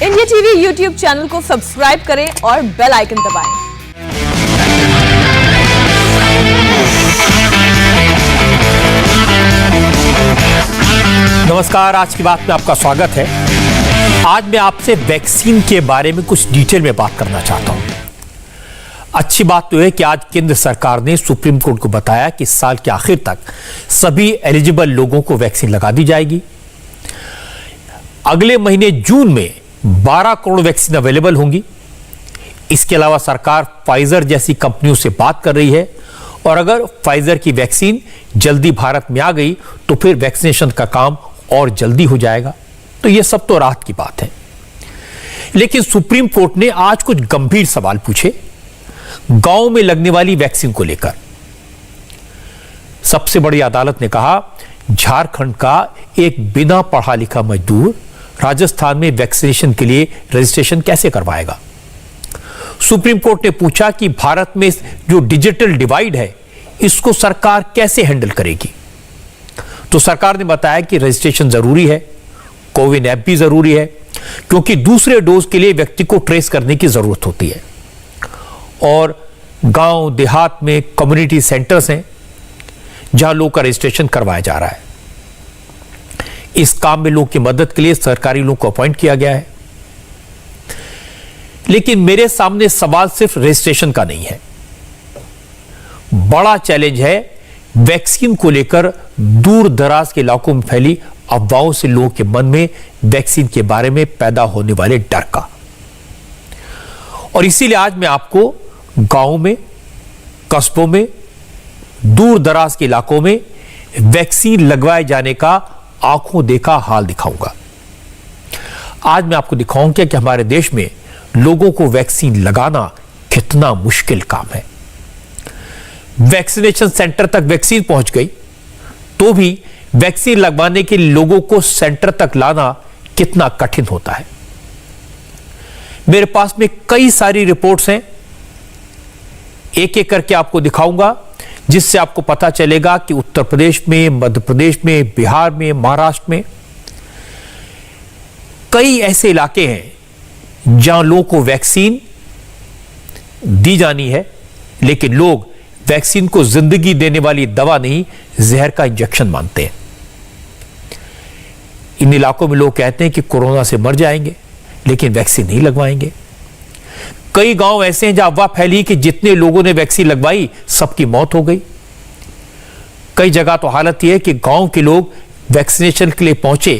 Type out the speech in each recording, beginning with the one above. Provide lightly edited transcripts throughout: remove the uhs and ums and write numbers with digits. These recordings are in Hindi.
इंडिया टीवी यूट्यूब चैनल को सब्सक्राइब करें और बेल आइकन दबाएं। नमस्कार, आज की बात में आपका स्वागत है। आज मैं आपसे वैक्सीन के बारे में कुछ डिटेल में बात करना चाहता हूं। अच्छी बात तो है कि आज केंद्र सरकार ने सुप्रीम कोर्ट को बताया कि इस साल के आखिर तक सभी एलिजिबल लोगों को वैक्सीन लगा दी जाएगी। अगले महीने जून में 12 करोड़ वैक्सीन अवेलेबल होंगी। इसके अलावा सरकार फाइजर जैसी कंपनियों से बात कर रही है और अगर फाइजर की वैक्सीन जल्दी भारत में आ गई तो फिर वैक्सीनेशन का काम और जल्दी हो जाएगा। तो यह सब तो राहत की बात है, लेकिन सुप्रीम कोर्ट ने आज कुछ गंभीर सवाल पूछे गांव में लगने वाली वैक्सीन को लेकर। सबसे बड़ी अदालत ने कहा, झारखंड का एक बिना पढ़ा लिखा मजदूर राजस्थान में वैक्सीनेशन के लिए रजिस्ट्रेशन कैसे करवाएगा। सुप्रीम कोर्ट ने पूछा कि भारत में जो डिजिटल डिवाइड है इसको सरकार कैसे हैंडल करेगी। तो सरकार ने बताया कि रजिस्ट्रेशन जरूरी है, कोविन ऐप भी जरूरी है, क्योंकि दूसरे डोज के लिए व्यक्ति को ट्रेस करने की जरूरत होती है और गांव देहात में कम्युनिटी सेंटर्स हैं जहां लोग का रजिस्ट्रेशन करवाया जा रहा है। इस काम में लोग की मदद के लिए सरकारी लोगों को अपॉइंट किया गया है। लेकिन मेरे सामने सवाल सिर्फ रजिस्ट्रेशन का नहीं है, बड़ा चैलेंज है वैक्सीन को लेकर दूर दराज के इलाकों में फैली अफवाहों से लोगों के मन में वैक्सीन के बारे में पैदा होने वाले डर का। और इसीलिए आज मैं आपको गांवों में, कस्बों में, दूर दराज के इलाकों में वैक्सीन लगवाए जाने का आंखों देखा हाल दिखाऊंगा। आज मैं आपको दिखाऊंगा कि हमारे देश में लोगों को वैक्सीन लगाना कितना मुश्किल काम है। वैक्सीनेशन सेंटर तक वैक्सीन पहुंच गई तो भी वैक्सीन लगवाने के लिए लोगों को सेंटर तक लाना कितना कठिन होता है। मेरे पास में कई सारी रिपोर्ट्स हैं, एक एक करके आपको दिखाऊंगा, जिससे आपको पता चलेगा कि उत्तर प्रदेश में, मध्य प्रदेश में, बिहार में, महाराष्ट्र में कई ऐसे इलाके हैं जहां लोगों को वैक्सीन दी जानी है, लेकिन लोग वैक्सीन को जिंदगी देने वाली दवा नहीं, जहर का इंजेक्शन मानते हैं। इन इलाकों में लोग कहते हैं कि कोरोना से मर जाएंगे, लेकिन वैक्सीन नहीं लगवाएंगे। कई गांव ऐसे हैं जहां अफवाह फैली कि जितने लोगों ने वैक्सीन लगवाई सबकी मौत हो गई। कई जगह तो हालत यह है कि गांव के लोग वैक्सीनेशन के लिए पहुंचे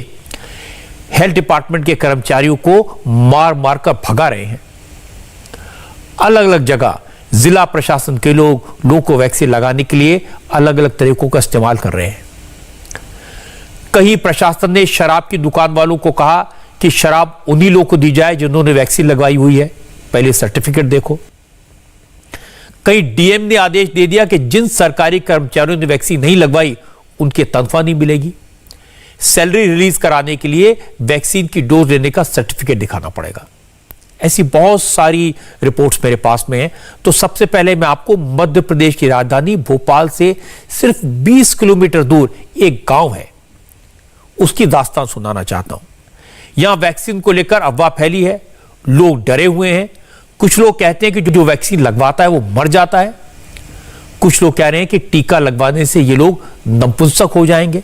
हेल्थ डिपार्टमेंट के कर्मचारियों को मार मार कर भगा रहे हैं। अलग अलग जगह जिला प्रशासन के लोगों को वैक्सीन लगाने के लिए अलग अलग तरीकों का इस्तेमाल कर रहे हैं। कहीं प्रशासन ने शराब की दुकान वालों को कहा कि शराब उन्हीं लोगों को दी जाए जिन्होंने वैक्सीन लगवाई हुई है, पहले सर्टिफिकेट देखो। कई डीएम ने आदेश दे दिया कि जिन सरकारी कर्मचारियों ने वैक्सीन नहीं लगवाई उनकी तनख्वाह नहीं मिलेगी। सैलरी रिलीज कराने के लिए वैक्सीन की डोज लेने का सर्टिफिकेट दिखाना पड़ेगा। ऐसी बहुत सारी रिपोर्ट्स मेरे पास में हैं। तो सबसे पहले मैं आपको मध्य प्रदेश की राजधानी भोपाल से सिर्फ 20 किलोमीटर दूर एक गांव है, उसकी दास्तान सुनाना चाहता हूं। यहां वैक्सीन को लेकर अफवाह फैली है, लोग डरे हुए हैं। कुछ लोग कहते हैं कि जो वैक्सीन लगवाता है वो मर जाता है। कुछ लोग कह रहे हैं कि टीका लगवाने से ये लोग नपुंसक हो जाएंगे,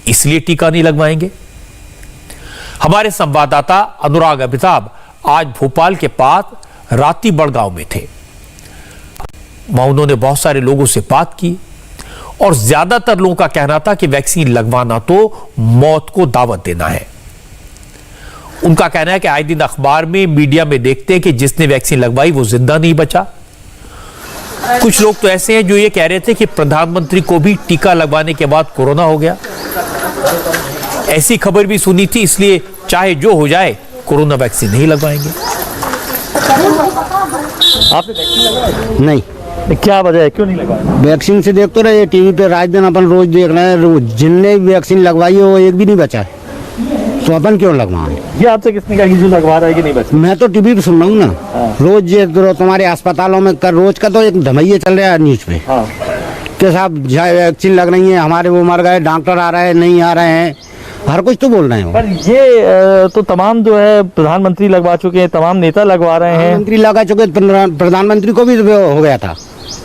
इसलिए टीका नहीं लगवाएंगे। हमारे संवाददाता अनुराग अमिताभ आज भोपाल के पास रातीबड़ गांव में थे। वहां उन्होंने बहुत सारे लोगों से बात की और ज्यादातर लोगों का कहना था कि वैक्सीन लगवाना तो मौत को दावत देना है। उनका कहना है कि आए दिन अखबार में, मीडिया में देखते हैं कि जिसने वैक्सीन लगवाई वो जिंदा नहीं बचा। कुछ लोग तो ऐसे हैं जो ये कह रहे थे कि प्रधानमंत्री को भी टीका लगवाने के बाद कोरोना हो गया। ऐसी खबर भी सुनी थी, इसलिए चाहे जो हो जाए कोरोना वैक्सीन नहीं लगवाएंगे। आपने वैक्सीन लगवाया? नहीं। क्या वजह है, क्यों नहीं लगवाया? वैक्सीन से देखते रहे टीवी पे, रात दिन अपन रोज देख रहे हैं, जिनने वैक्सीन लगवाई है वो एक भी नहीं बचा है, तो अपन क्यों लगवाएं? ये आपसे किसने कहा कि जो लगवा रहा है कि नहीं बचा? मैं तो टीवी पे सुन रहा हूँ ना। रोज ये तुम्हारे अस्पतालों में रोज का तो एक धमैया चल रहा है न्यूज पे कि साहब वैक्सीन लग रही है, हमारे वो मर गए, डॉक्टर आ रहे हैं, नहीं आ रहे हैं। हर कुछ तो बोल रहे हैं वो। पर ये तो तमाम जो है प्रधानमंत्री लगवा चुके हैं, तमाम नेता लगवा रहे हैं। प्रधानमंत्री लगा चुके, प्रधानमंत्री को भी हो गया था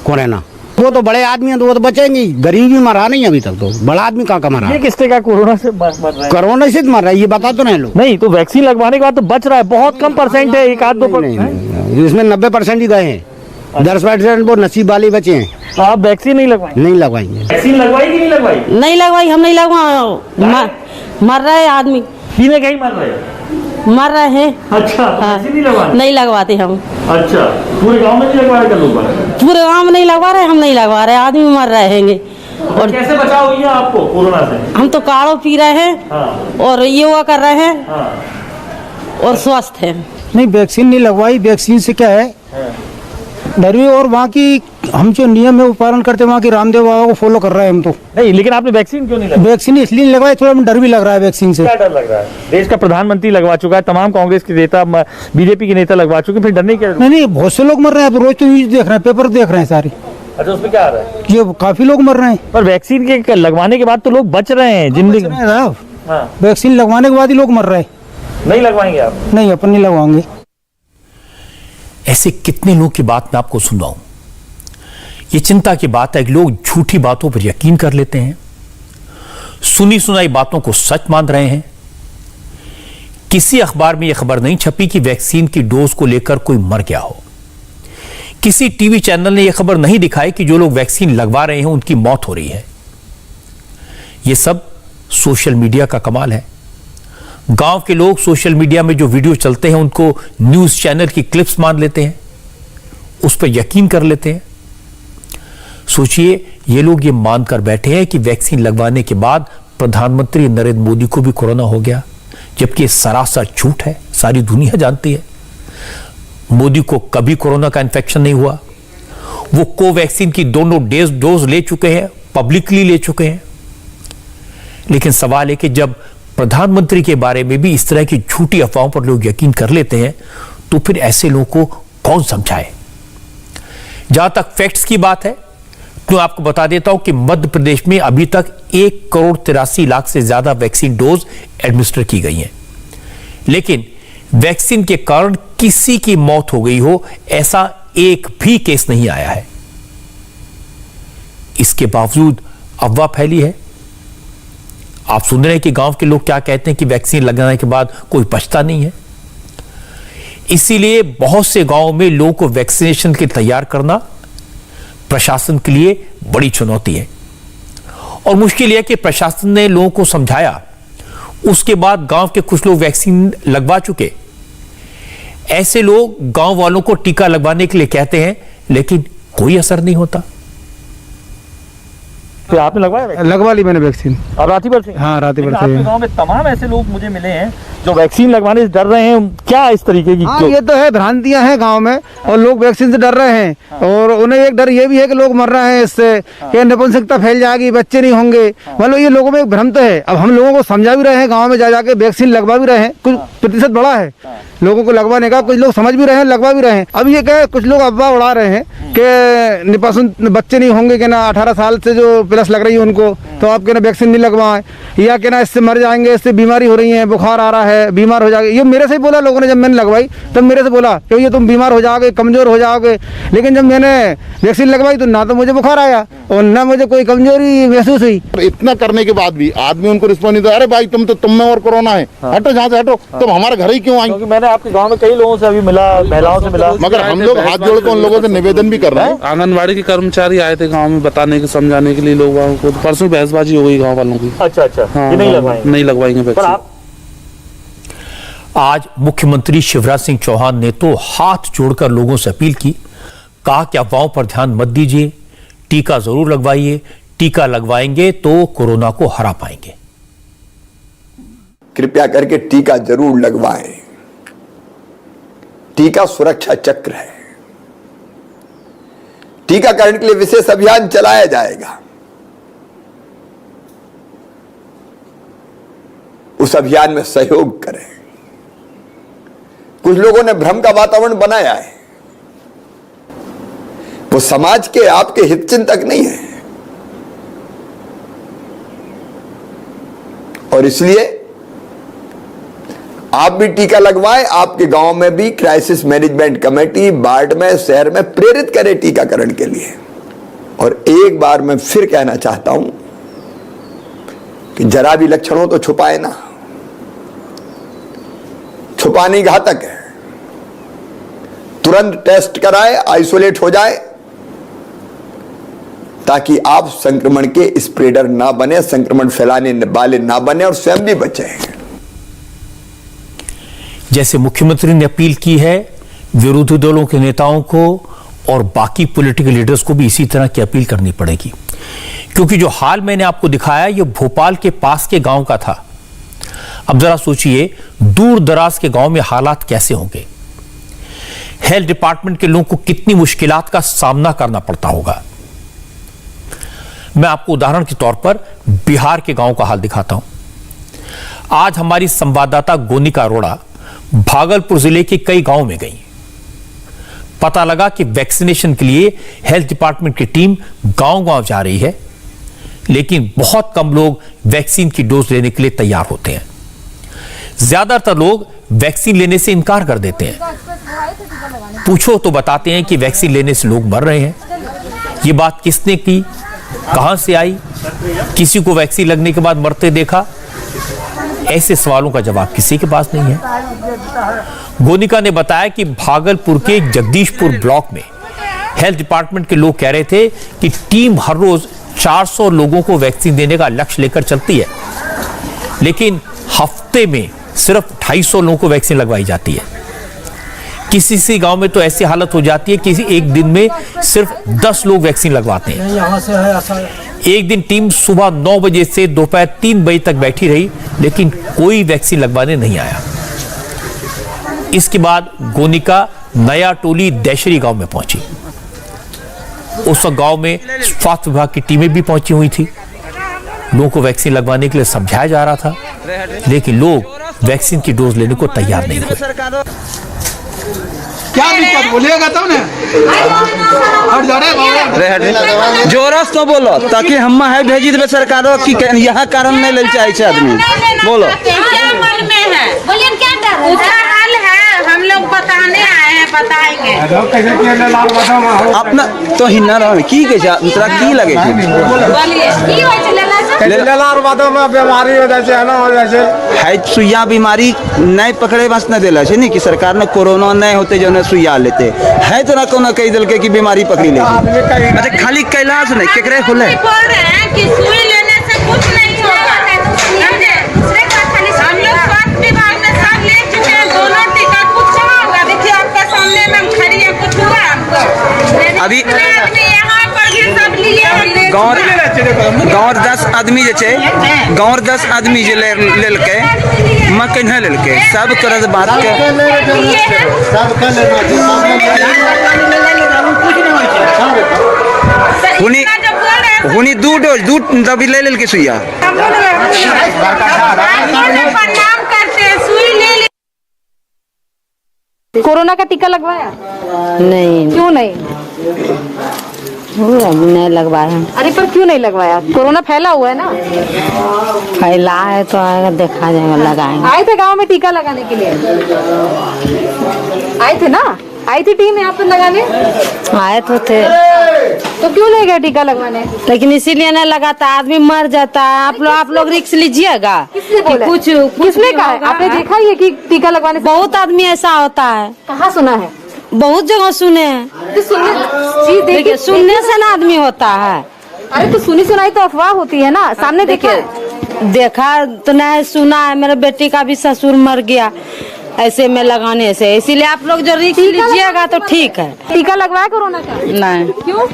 कोरोना। वो तो बड़े आदमी हैं तो वो तो बचेंगे ही, गरीब भी मरा नहीं अभी तक, तो बड़ा आदमी कहाँ मरा। ये किससे का कोरोना से मर रहा है? कोरोना से मर रहा है, ये बता तो नहीं लोग। नहीं तो वैक्सीन लगवाने के बाद तो बच रहा है, बहुत कम परसेंट है, 1-2%। इसमें 90% ही गए हैं, 10% वो नसीब वाले बचे हैं। तो आप वैक्सीन नहीं लगवाएंगे? नहीं लगवाएंगे। वैक्सीन लगवाई कि नहीं लगवाई? नहीं लगवाई, हम नहीं लगवा, मर रहे आदमी, पीने कहीं मर रहे हैं? मर रहे हैं। अच्छा, तो हाँ, वैक्सीन नहीं लगवाए? नहीं लगवाते हम। अच्छा, पूरे गांव में नहीं लगवाए क्या लोग? पूरे गांव में नहीं लगवा रहे, हम नहीं लगवा रहे, आदमी मर रहे हैं। और कैसे बचाव हुई है आपको कोरोना से? हम तो काढ़ो पी रहे हैं। हाँ। और योगा कर रहे हैं। हाँ। और स्वस्थ है। नहीं, वैक्सीन नहीं लगवाई। वैक्सीन से क्या है, डर भी, और वहाँ की हम जो नियम है वो पालन करते, वहाँ की रामदेव बाबा को फॉलो कर रहे हैं हम तो। नहीं, लेकिन आपने वैक्सीन क्यों नहीं लगवाई? वैक्सीन इसलिए नहीं लगवाई, थोड़ा डर भी लग रहा है वैक्सीन से। क्या डर लग रहा है? देश का प्रधानमंत्री लगवा चुका है, तमाम कांग्रेस के नेता, बीजेपी के नेता लगवा चुके हैं, फिर डरने क्या? नहीं, बहुत से लोग मर रहे हैं, अब रोज तो न्यूज देख रहे हैं, पेपर देख रहे हैं सारे। अच्छा, उसमें क्या आ रहा है? ये काफी लोग मर रहे हैं। पर वैक्सीन के लगवाने के बाद तो लोग बच रहे हैं जिंदगी में। हाँ। वैक्सीन लगवाने के बाद ही लोग मर रहे हैं। नहीं लगवाएंगे आप? नहीं, अपन नहीं लगवाएंगे। ऐसे कितने लोगों की बात मैं आपको सुनवाऊं। ये चिंता की बात है कि लोग झूठी बातों पर यकीन कर लेते हैं, सुनी सुनाई बातों को सच मान रहे हैं। किसी अखबार में यह खबर नहीं छपी कि वैक्सीन की डोज को लेकर कोई मर गया हो। किसी टीवी चैनल ने यह खबर नहीं दिखाई कि जो लोग वैक्सीन लगवा रहे हैं उनकी मौत हो रही है। यह सब सोशल मीडिया का कमाल है। गांव के लोग सोशल मीडिया में जो वीडियो चलते हैं उनको न्यूज चैनल की क्लिप्स मान लेते हैं, उस पर यकीन कर लेते हैं। सोचिए, ये लोग ये मानकर बैठे हैं कि वैक्सीन लगवाने के बाद प्रधानमंत्री नरेंद्र मोदी को भी कोरोना हो गया, जबकि सरासर झूठ है, सारी दुनिया जानती है। मोदी को कभी कोरोना का इन्फेक्शन नहीं हुआ। वो कोवैक्सीन की दोनों डोज ले चुके हैं, पब्लिकली ले चुके हैं। लेकिन सवाल है कि जब प्रधानमंत्री के बारे में भी इस तरह की झूठी अफवाहों पर लोग यकीन कर लेते हैं, तो फिर ऐसे लोगों को कौन समझाए। जहां तक फैक्ट्स की बात है, तो आपको बता देता हूं कि मध्य प्रदेश में अभी तक 1,83,00,000 से ज्यादा वैक्सीन डोज एडमिनिस्टर की गई हैं, लेकिन वैक्सीन के कारण किसी की मौत हो गई हो ऐसा एक भी केस नहीं आया है। इसके बावजूद अफवाह फैली है। आप सुन रहे हैं कि गांव के लोग क्या कहते हैं कि वैक्सीन लगाने के बाद कोई बचता नहीं है। इसीलिए बहुत से गांवों में लोगों को वैक्सीनेशन के तैयार करना प्रशासन के लिए बड़ी चुनौती है। और मुश्किल यह कि प्रशासन ने लोगों को समझाया, उसके बाद गांव के कुछ लोग वैक्सीन लगवा चुके। ऐसे लोग गांव वालों को टीका लगवाने के लिए कहते हैं, लेकिन कोई असर नहीं होता। फिर आपने लगवाया वैक्सीन? लगवा ली मैंने वैक्सीन। और राती भर से? हाँ, राती भर से। आपके गांव में तमाम ऐसे लोग मुझे मिले हैं जो वैक्सीन लगवाने से डर रहे हैं, क्या इस तरीके की? हाँ, ये तो है, भ्रांतियां हैं गांव में, और लोग वैक्सीन से डर रहे हैं। और उन्हें एक डर ये भी है कि लोग मर रहे हैं इससे, कि नपुंसकता फैल जाएगी, बच्चे नहीं होंगे। मतलब ये लोगों में एक भ्रम तो है। अब हम लोगों को समझा भी रहे हैं, गाँव में जा जाके वैक्सीन लगवा भी रहे हैं, कुछ प्रतिशत बड़ा है लोगों को लगवाने का, कुछ लोग समझ भी रहे हैं, लगवा भी रहे हैं। अब ये क्या, कुछ लोग अफवाह उड़ा रहे हैं कि निपासन बच्चे नहीं होंगे, कि ना 18 साल से जो प्लस लग रही है उनको, तो आप कहना वैक्सीन नहीं लगवाएं, या कहना इससे मर जाएंगे, इससे बीमारी हो रही है, बुखार आ रहा है, बीमार हो जाएंगे। ये मेरे से ही बोला लोगों ने, जब मैंने लगवाई तब मेरे से बोला कि ये तुम बीमार हो जाओगे, कमजोर हो जाओगे। लेकिन जब मैंने वैक्सीन लगवाई तो ना तो मुझे बुखार आया और ना मुझे कोई कमजोरी महसूस हुई। इतना करने के बाद भी आदमी उनको रिस्पॉन्स नहीं था। अरे भाई, तुम में और कोरोना है, हटो जहाँ से हटो, तुम हमारे घर ही क्यों आई? क्योंकि मैंने आपके गांव में कई लोगों से अभी मिला, महिलाओं से मिला, मगर हम लोग हाथ जोड़ के उन लोगों से निवेदन भी कर रहे हैं। आंगनबाड़ी के कर्मचारी आए थे गांव में बताने के, समझाने के लिए लोगों को। परसों बहसबाजी हो गई गांव वालों की। अच्छा, ये नहीं लगवाएंगे? नहीं लगवाएंगे वैक्सीन। आज मुख्यमंत्री शिवराज सिंह चौहान ने तो हाथ जोड़कर लोगों से अपील की, कहा कि अफवाहों पर ध्यान मत दीजिए, टीका जरूर लगवाइए, टीका लगवाएंगे तो कोरोना को हरा पाएंगे। कृपया करके टीका जरूर लगवाएं। टीका सुरक्षा चक्र है। टीकाकरण के लिए विशेष अभियान चलाया जाएगा। उस अभियान में सहयोग करें। कुछ लोगों ने भ्रम का वातावरण बनाया है, वो समाज के आपके हितचिंतक नहीं है, और इसलिए आप भी टीका लगवाएं। आपके गांव में भी क्राइसिस मैनेजमेंट कमेटी वार्ड में, शहर में प्रेरित करें टीकाकरण के लिए। और एक बार मैं फिर कहना चाहता हूं कि जरा भी लक्षण हो तो छुपाए ना, छुपानी घातक है। तुरंत टेस्ट कराए, आइसोलेट हो जाए, ताकि आप संक्रमण के स्प्रेडर ना बने, संक्रमण फैलाने वाले ना बने और स्वयं भी बचे। जैसे मुख्यमंत्री ने अपील की है, विरोधी दलों के नेताओं को और बाकी पॉलिटिकल लीडर्स को भी इसी तरह की अपील करनी पड़ेगी, क्योंकि जो हाल मैंने आपको दिखाया ये भोपाल के पास के गांव का था। अब जरा सोचिए दूर दराज के गांव में हालात कैसे होंगे, हेल्थ डिपार्टमेंट के लोगों को कितनी मुश्किलात का सामना करना पड़ता होगा। मैं आपको उदाहरण के तौर पर बिहार के गांव का हाल दिखाता हूं। आज हमारी संवाददाता गोनिका अरोड़ा भागलपुर जिले के कई गांव में गई। पता लगा कि वैक्सीनेशन के लिए हेल्थ डिपार्टमेंट की टीम गांव-गांव जा रही है, लेकिन बहुत कम लोग वैक्सीन की डोज लेने के लिए तैयार होते हैं। ज्यादातर लोग वैक्सीन लेने से इनकार कर देते हैं। पूछो तो बताते हैं कि वैक्सीन लेने से लोग मर रहे हैं। ये बात किसने की, कहां से आई, किसी को वैक्सीन लगने के बाद मरते देखा? ऐसे सवालों का जवाब किसी के पास नहीं है। गोनिका ने बताया कि भागलपुर के जगदीशपुर ब्लॉक में हेल्थ डिपार्टमेंट के लोग कह रहे थे कि टीम हर रोज 400 लोगों को वैक्सीन देने का लक्ष्य लेकर चलती है, लेकिन हफ्ते में सिर्फ 250 लोगों को वैक्सीन लगवाई जाती है। किसी गांव में तो ऐसी हालत हो जाती है कि एक दिन में सिर्फ 10 लोग वैक्सीन लगवाते हैं। एक दिन टीम सुबह 9 बजे से दोपहर 3 बजे तक बैठी रही, लेकिन कोई वैक्सीन लगवाने नहीं आया। इसके बाद गोनिका नया टोली दैशरी गांव में पहुंची। उस गांव में स्वास्थ्य विभाग की टीमें भी पहुंची हुई थी। लोगों को वैक्सीन लगवाने के लिए समझाया जा रहा था, लेकिन लोग वैक्सीन की डोज लेने को तैयार नहीं हुए। क्या दिक्कत बोलिएगा तब ने जोरस तो बोलो, ताकि हम है भेजी देवे सरकारों की यहाँ कारण नहीं ले चाहे आदमी। बोलो क्या मन में है, बोलिए क्या हल है, हम लोग बताने आए हैं, बताएंगे। अपना तो हिन्ना रहो की के दूसरा की लगे बीमारी हो जाए है ना, हो जाए है सुइया बीमारी नहीं पकड़े बस न दिला है, नहीं कि सरकार ने कोरोना नहीं होते जो ने सुइया लेते है, तो ना कोनो कही दिल के की बीमारी पकड़ी ले। अच्छा खाली कैलाश नहीं केकरे खुले बोल रहे हैं कि सुई लेने से कुछ नहीं होगा। हम लोग स्वास्थ्य विभाग में सब ले चुके हैं, दोनों टीका, कुछ कहाँ होगा। देखिए आपका सामने में हम खड़ी है, कुछ हुआ हमको अभी यहाँ पर भी सब लिए गाँव 10 आदमी जे गाँव 10 आदमी जे लेलके मैं कहीं लेलके सब करत बात के हुनी 2 डोज 2 दबी ले लेलके सुइया। कोरोना का टीका लगवाया? नहीं, क्यों नहीं? नहीं लगवाया। अरे पर क्यों नहीं लगवाया? कोरोना फैला हुआ है ना। फैला है तो आएगा, देखा जाएगा, लगाएंगे। आए थे गांव में टीका लगाने के लिए? आए थे ना? आई थी टीम यहाँ पर लगाने? आए तो थे, तो क्यों नहीं गए टीका लगवाने? लेकिन इसीलिए नहीं लगाता, आदमी मर जाता है। आप लोग रिस्क लीजिएगा। किसने कहा? आपने देखा ही है कि टीका लगवाने से बहुत आदमी ऐसा होता है। कहाँ सुना है? बहुत जगह सुने हैं। तो सुनने से ना आदमी होता है। अरे तो सुनी सुनाई तो अफवाह होती है ना, सामने देखिए। देखा तो नहीं, सुना है। मेरे बेटी का भी ससुर मर गया ऐसे में लगाने से, इसीलिए आप लोग जो रिस्क लीजिएगा तो ठीक है। टीका लगवाया कोरोना का? नहीं, क्यों?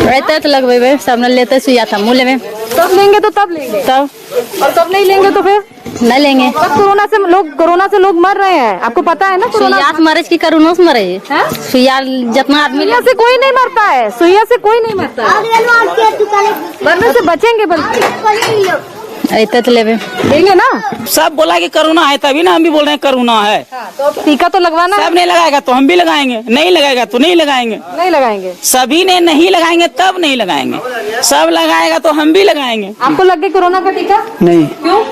रहते तो लगवे सामने लेते सुइया था मुँह में, तब लेंगे तो तब लेंगे, तब और तब नहीं लेंगे तो फिर नहीं लेंगे। तब कोरोना से लोग मर रहे हैं, आपको पता है ना? सुइया से मरे की करोना से मरे है? सुइया जितना आदमी सुइया से कोई नहीं मरता है, सुइया से कोई नहीं मरता है, मरने से बचेंगे। बल्कि ऐते तो लेंगे ना। सब बोला कि कोरोना है, तभी ना हम भी बोल रहे हैं कोरोना है। तो टीका तो लगवाना है। सब नहीं लगाएगा तो हम भी लगाएंगे, नहीं लगाएगा तो नहीं लगाएंगे। नहीं लगाएंगे, सभी ने नहीं लगाएंगे तब नहीं लगाएंगे, सब लगाएगा तो हम भी लगाएंगे। आपको लग गया कोरोना का टीका? नहीं। क्यों?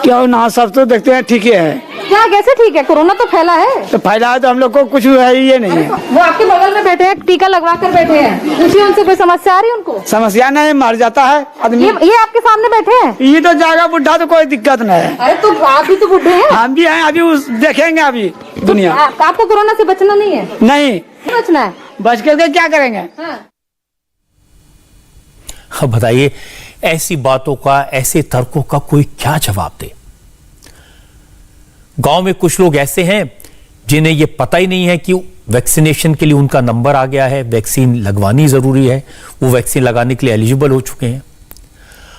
क्यों ना, सब तो देखते हैं ठीक ही है। क्या कैसे ठीक है? कोरोना तो फैला है। तो फायदा है तो हम लोग को कुछ है ये नहीं है। वो आपके बगल में बैठे हैं, टीका लगवा कर बैठे हैं, पूछिए उनसे कोई समस्या आ रही है उनको? समस्या नहीं, मर जाता है आदमी। ये आपके सामने बैठे हैं, ये तो जाएगा बुढ़ा तो कोई दिक्कत नहीं है। अरे तो आप भी तो बुढ़े हैं। हम भी हैं, अभी देखेंगे अभी दुनिया। आपको कोरोना से बचना नहीं है? नहीं बचना है। बच करके क्या करेंगे? अब बताइए, ऐसी बातों का, ऐसे तर्कों का कोई क्या जवाब दे? गांव में कुछ लोग ऐसे हैं जिन्हें यह पता ही नहीं है कि वैक्सीनेशन के लिए उनका नंबर आ गया है, वैक्सीन लगवानी जरूरी है, वो वैक्सीन लगाने के लिए एलिजिबल हो चुके हैं।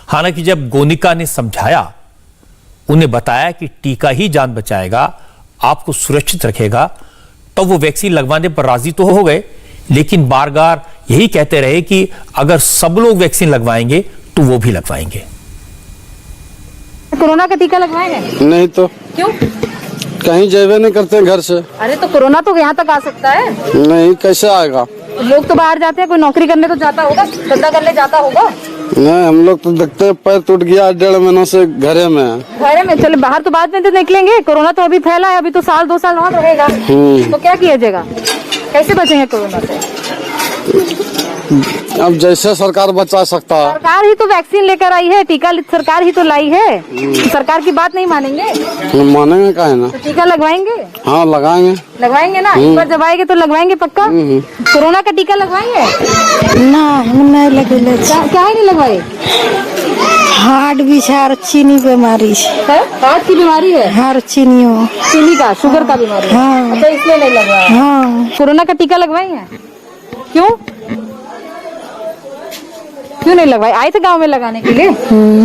हालांकि जब गोनिका ने समझाया, उन्हें बताया कि टीका ही जान बचाएगा, आपको सुरक्षित रखेगा, तो वो वैक्सीन लगवाने पर राजी तो हो गए, लेकिन बार बार यही कहते रहे कि अगर सब लोग वैक्सीन लगवाएंगे तो वो भी लगवाएंगे। कोरोना का टीका लगवाएंगे? नहीं तो क्यों? कहीं जेबे नहीं करते घर से। अरे तो कोरोना तो यहाँ तक आ सकता है। नहीं, कैसे आएगा? लोग तो बाहर जाते हैं, कोई नौकरी करने तो जाता होगा, धंधा करने जाता होगा। नहीं, हम लोग तो देखते हैं पैर टूट गया, 1.5 महीनों से घरे में है। घरे में? चले बाहर तो बाद में तो निकलेंगे, कोरोना तो अभी फैला है, अभी तो साल 2 साल और रहेगा, तो क्या किया जाएगा? कैसे बचेंगे कोरोना से? अब जैसे सरकार बचा सकता है। सरकार ही तो वैक्सीन लेकर आई है, टीका सरकार ही तो लाई है, सरकार की बात नहीं मानेंगे? मानेंगे काहे ना। तो टीका लगवाएंगे? हाँ लगवाएंगे। लगवाएंगे ना, एक बार जब आएंगे तो लगवाएंगे पक्का। कोरोना का टीका लगवाएंगे? ना हम नहीं लगे। क्या ही नहीं लगवाए? हार्ट भी है, चीनी बीमारी है। हार्ट की बीमारी है? हार चीनी हो, चीनी का, शुगर का बीमारी है। हाँ। तो इसलिए नहीं लगवाया। हाँ। कोरोना का टीका लगवाएंगे? क्यों नहीं लगवाए? आए थे गांव में लगाने के लिए?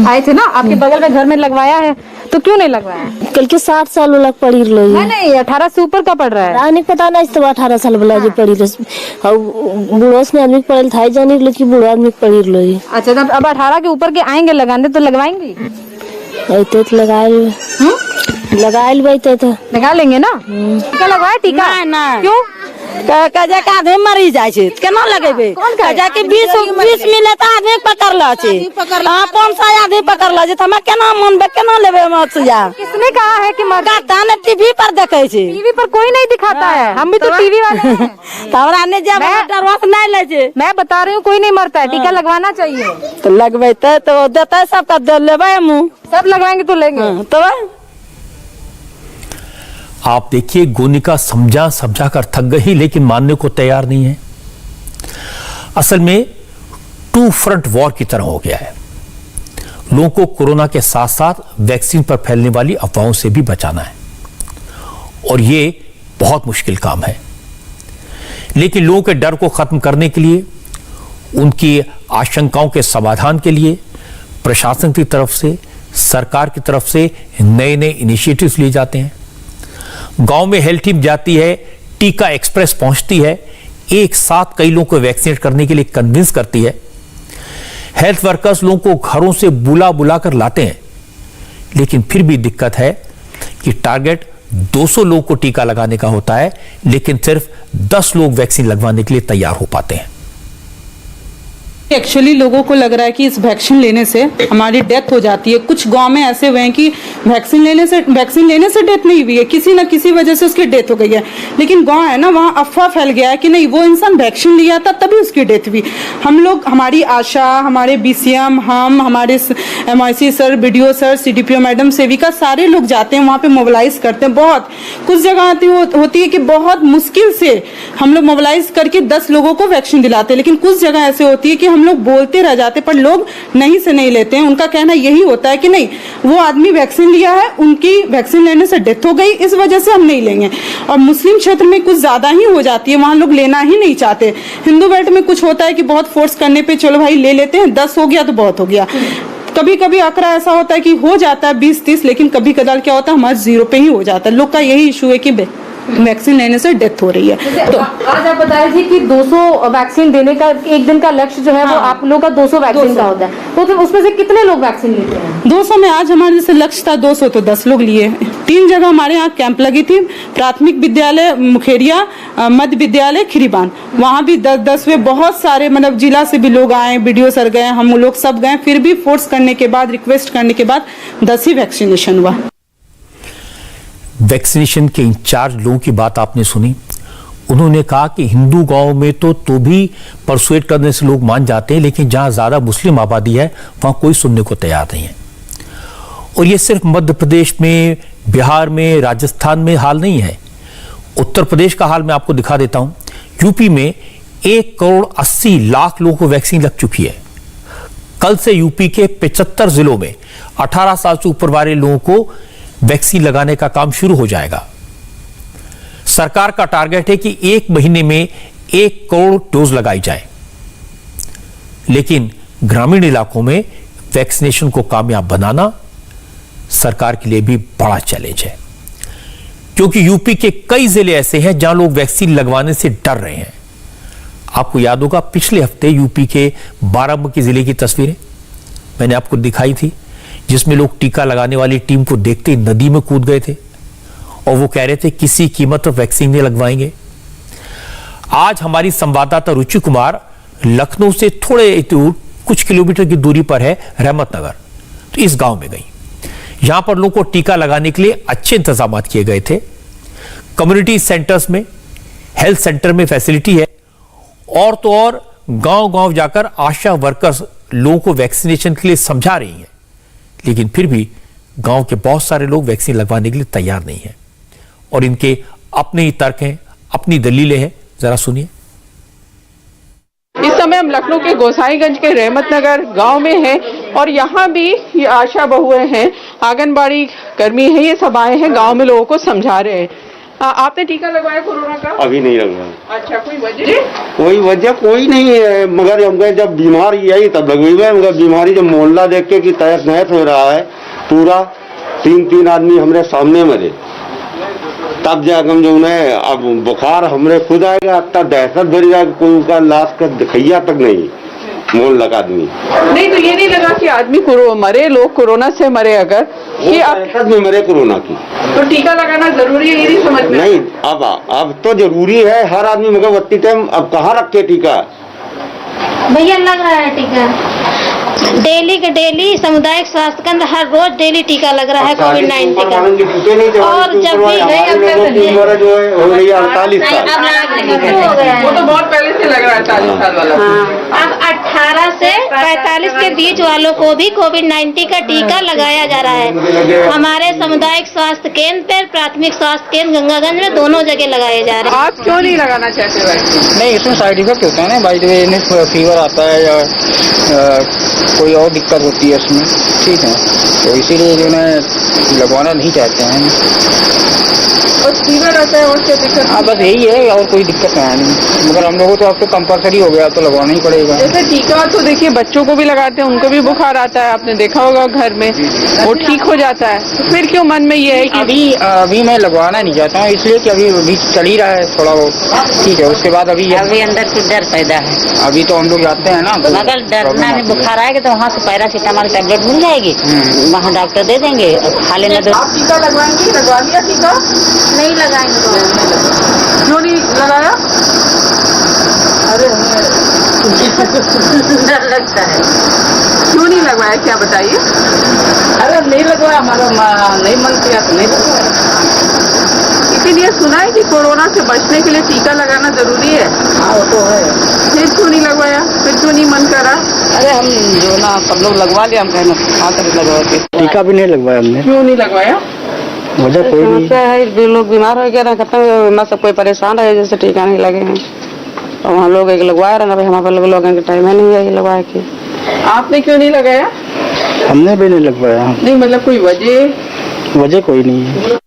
आए थे ना, आपके बगल में घर में लगवाया है, तो क्यों नहीं लगवाया? कल के 60 साल वाला पड़ी रही। नहीं, 18 से ऊपर का पड़ रहा है। नहीं पता नहीं, तो 18 साल वाला जो पड़ी रही, और बूढ़ों में आदमी पड़े था जाने के लिए, बूढ़ा आदमी पड़ी रही। अच्छा, तब अब 18 के ऊपर के आएंगे लगाने, तो लगवाएंगे? तो लगा लगा लेंगे ना। टीका लगवाए? टीका क्यों? कजा के आदमी मरी जाए छे, केना लगेबे? कजा के 20 मिले त आदमी पकड़ला छे, 500 आदमी पकड़ला छे, हमें केना मनबे, केना लेबे मछुआ? किसने कहा है कि मरता ने टीवी पर देखे छे? टीवी पर कोई नहीं दिखाता है, हम भी तो टीवी वाले हैं। हमरा ने जब डरवा से नहीं ले छे। मैं बता रही हूँ, कोई नहीं मरता है, टीका लगवाना चाहिए। तो लगवेते तो देते, सबका दे लेबे, मुंह सब लगवाएंगे तो लेंगे। तो आप देखिए, गोनिका समझा कर थक गई, लेकिन मानने को तैयार नहीं है। असल में 2 फ्रंट वॉर की तरह हो गया है। लोगों को कोरोना के साथ साथ वैक्सीन पर फैलने वाली अफवाहों से भी बचाना है, और ये बहुत मुश्किल काम है। लेकिन लोगों के डर को खत्म करने के लिए, उनकी आशंकाओं के समाधान के लिए प्रशासन की तरफ से, सरकार की तरफ से नए नए इनिशिएटिव्स लिए जाते हैं। गांव में हेल्थ टीम जाती है, टीका एक्सप्रेस पहुंचती है, एक साथ कई लोगों को वैक्सीनेट करने के लिए कन्विंस करती है। हेल्थ वर्कर्स लोगों को घरों से बुला कर लाते हैं, लेकिन फिर भी दिक्कत है कि टारगेट 200 लोगों को टीका लगाने का होता है, लेकिन सिर्फ 10 लोग वैक्सीन लगवाने के लिए तैयार हो पाते हैं। एक्चुअली लोगों को लग रहा है कि इस वैक्सीन लेने से हमारी डेथ हो जाती है। कुछ गांव में ऐसे हुए हैं कि वैक्सीन लेने से डेथ नहीं हुई है, किसी न किसी वजह से उसकी डेथ हो गई है। लेकिन गांव है ना, वहाँ अफवाह फैल गया है कि नहीं, वो इंसान वैक्सीन लिया था तभी उसकी डेथ हुई। हम लोग, हमारी आशा, हमारे BCM, हमारे MIC sir, BDO sir, CDPO madam, सेविका, सारे लोग जाते हैं वहाँ पे, मोबिलाइज करते हैं। बहुत कुछ जगह होती है कि बहुत मुश्किल से हम लोग मोबिलाइज करके 10 लोगों को वैक्सीन दिलाते हैं, लेकिन कुछ जगह ऐसे होती है कि हम लोग बोलते रह जाते पर लोग नहीं से नहीं लेते हैं। उनका कहना यही होता है कि नहीं, वो आदमी वैक्सीन लिया है, उनकी वैक्सीन लेने से डेथ हो गई, इस वजह से हम नहीं लेंगे। और मुस्लिम क्षेत्र में कुछ ज्यादा ही हो जाती है, वहां लोग लेना ही नहीं चाहते। हिंदू बेल्ट में कुछ होता है कि बहुत फोर्स करने पे चलो भाई ले लेते हैं, 10 हो गया तो बहुत हो गया। कभी कभी आंकड़ा ऐसा होता है कि हो जाता है 20-30, लेकिन कभी कदार क्या होता है हमारे 0 पे ही हो जाता है। लोग का यही इशू है कि वैक्सीन लेने से डेथ हो रही है। तो आज आप बताए थे कि 200 वैक्सीन देने का एक दिन का लक्ष्य जो है वो आप लोग का 200 वैक्सीन का होता है, तो फिर उसमें से कितने लोग वैक्सीन लेते हैं? 200 में आज हमारे जैसे लक्ष्य था 200 तो 10 लोग लिए। 3 जगह हमारे यहाँ कैंप लगी थी, प्राथमिक विद्यालय मुखेरिया, मध्य विद्यालय खिरीबान, वहाँ भी 10-10वें बहुत सारे मतलब जिला से भी लोग आए, बीडीओ सर गए, हम लोग सब गए, फिर भी फोर्स करने के बाद, रिक्वेस्ट करने के बाद 10 ही वैक्सीनेशन हुआ। वैक्सीनेशन के इंचार्ज लोगों की बात आपने सुनी। उन्होंने कहा कि हिंदू गांव में तो भी परसुएट करने से लोग मान जाते हैं, लेकिन जहां ज्यादा मुस्लिम आबादी है वहां कोई सुनने को तैयार नहीं है। और ये सिर्फ मध्य प्रदेश में, बिहार में, राजस्थान में हाल नहीं है। उत्तर प्रदेश का हाल मैं आपको दिखा देता हूं। यूपी में 1,80,00,000 लोगों को वैक्सीन लग चुकी है। कल से यूपी के 75 जिलों में 18 साल से ऊपर वाले लोगों को वैक्सीन लगाने का काम शुरू हो जाएगा। सरकार का टारगेट है कि 1 महीने में 1 करोड़ डोज लगाई जाए, लेकिन ग्रामीण इलाकों में वैक्सीनेशन को कामयाब बनाना सरकार के लिए भी बड़ा चैलेंज है, क्योंकि यूपी के कई जिले ऐसे हैं जहां लोग वैक्सीन लगवाने से डर रहे हैं। आपको याद होगा पिछले हफ्ते यूपी के बाराबंकी जिले की तस्वीरें मैंने आपको दिखाई थी, जिसमें लोग टीका लगाने वाली टीम को देखते ही नदी में कूद गए थे और वो कह रहे थे किसी कीमत पर वैक्सीन नहीं लगवाएंगे। आज हमारी संवाददाता रुचि कुमार लखनऊ से थोड़े दूर कुछ किलोमीटर की दूरी पर है रहमतनगर, तो इस गांव में गई। यहां पर लोगों को टीका लगाने के लिए अच्छे इंतजाम किए गए थे। कम्युनिटी सेंटर्स में, हेल्थ सेंटर में फैसिलिटी है, और तो और गांव-गांव जाकर आशा वर्कर्स लोगों को वैक्सीनेशन के लिए समझा रही हैं, लेकिन फिर भी गांव के बहुत सारे लोग वैक्सीन लगवाने के लिए तैयार नहीं हैं और इनके अपने ही तर्क हैं, अपनी दलीलें हैं। जरा सुनिए। इस समय हम लखनऊ के गोसाईगंज के रहमतनगर गांव में हैं और यहाँ भी ये आशा बहुएं हैं, आंगनबाड़ी कर्मी हैं, ये सब आए हैं गांव में लोगों को समझा रहे हैं। आपने टीका लगवाया कोरोना का? अभी नहीं लगवाया। अच्छा, कोई वजह? कोई वजह कोई नहीं है, मगर हमको जब बीमारी आई तब लगवाई। मगर बीमारी जब मोहल्ला देख के कि तहस नहस हो रहा है, पूरा 3 आदमी हमारे सामने मरे, तब जाकर हम जो उन्हें अब बुखार हमरे खुद आएगा, तब दहशत भरी जाएगी, कोई उसका लाश का दिखैया तक नहीं मोल लगा आदमी नहीं। तो ये नहीं लगा कि आदमी मरे, लोग कोरोना से मरे, अगर कि अब में मरे कोरोना की, तो टीका लगाना जरूरी है, ये नहीं समझ में? नहीं, अब तो जरूरी है हर आदमी, मगर वत्ती टाइम अब कहाँ रखे टीका? भैया लग रहा है टीका, डेली के डेली सामुदायिक स्वास्थ्य केंद्र हर रोज डेली टीका लग रहा है कोविड-19 का। और जब भी नहीं 48 साल, वो तो बहुत पहले से लग रहा है 40 साल वाला। अब 18 से 45 के बीच वालों को भी कोविड-19 का टीका लगाया जा रहा है। हमारे सामुदायिक स्वास्थ्य केंद्र पर, प्राथमिक स्वास्थ्य केंद्र गंगागंज में, दोनों जगह लगाए जा रहे हैं। आप क्यों नहीं लगाना चाहते वैक्सीन? नहीं, इसमें साइड इफेक्ट होता है ना, बाई द वे फीवर आता है या कोई और दिक्कत होती है उसमें, ठीक है, तो इसीलिए जो है लगवाना नहीं चाहते हैं। और फीवर आता है और क्या दिक्कत? हाँ, बस यही है, और कोई दिक्कत नहीं, मगर हम लोगों तो अब तो कंपलसरी हो गया, तो लगवाना ही पड़ेगा। जैसे टीका तो देखिए बच्चों को भी लगाते हैं, उनको भी बुखार आता है, आपने देखा होगा घर में, वो ठीक हो जाता है, तो फिर क्यों मन में ये है कि अभी मैं लगवाना नहीं चाहता हूँ, इसलिए कि अभी चल ही रहा है थोड़ा बहुत, ठीक है, उसके बाद अभी अंदर से डर पैदा है। अभी तो हम लोग जाते हैं ना, मगर डरना है, बुखार आएगा तो वहाँ से पैरासीटामोल टैबलेट मिल जाएगी, वहाँ डॉक्टर दे देंगे, खा लेना। आप टीका लगवाएंगे? लगवा लिया टीका? नहीं लगाएंगे। क्यों नहीं लगाया? अरे डर लगता है। क्यों नहीं लगवाया, क्या बताइए? अरे नहीं लगवाया, हमारा नहीं मन किया तो नहीं लगवाया। इसीलिए सुना है कि कोरोना से बचने के लिए टीका लगाना जरूरी है। हाँ, वो तो है। फिर क्यों नहीं लगवाया? फिर क्यों नहीं मन करा? अरे हम जो ना सब लोग लगवा लिया, हम कहना कहाँ तक लगवाते। टीका भी नहीं लगवाया हमने। क्यों नहीं लगवाया? वजह कोई नहीं है, लोग बीमार हो गया ना, खत्म, सब कोई परेशान रहे जैसे टीका नहीं लगे हैं, तो हम लोग एक लगवाया रहे, हमारे लोगों के टाइम नहीं है लगवाया कि। आपने क्यों नहीं लगाया? हमने भी नहीं लगवाया। नहीं, मतलब कोई वजह कोई नहीं है।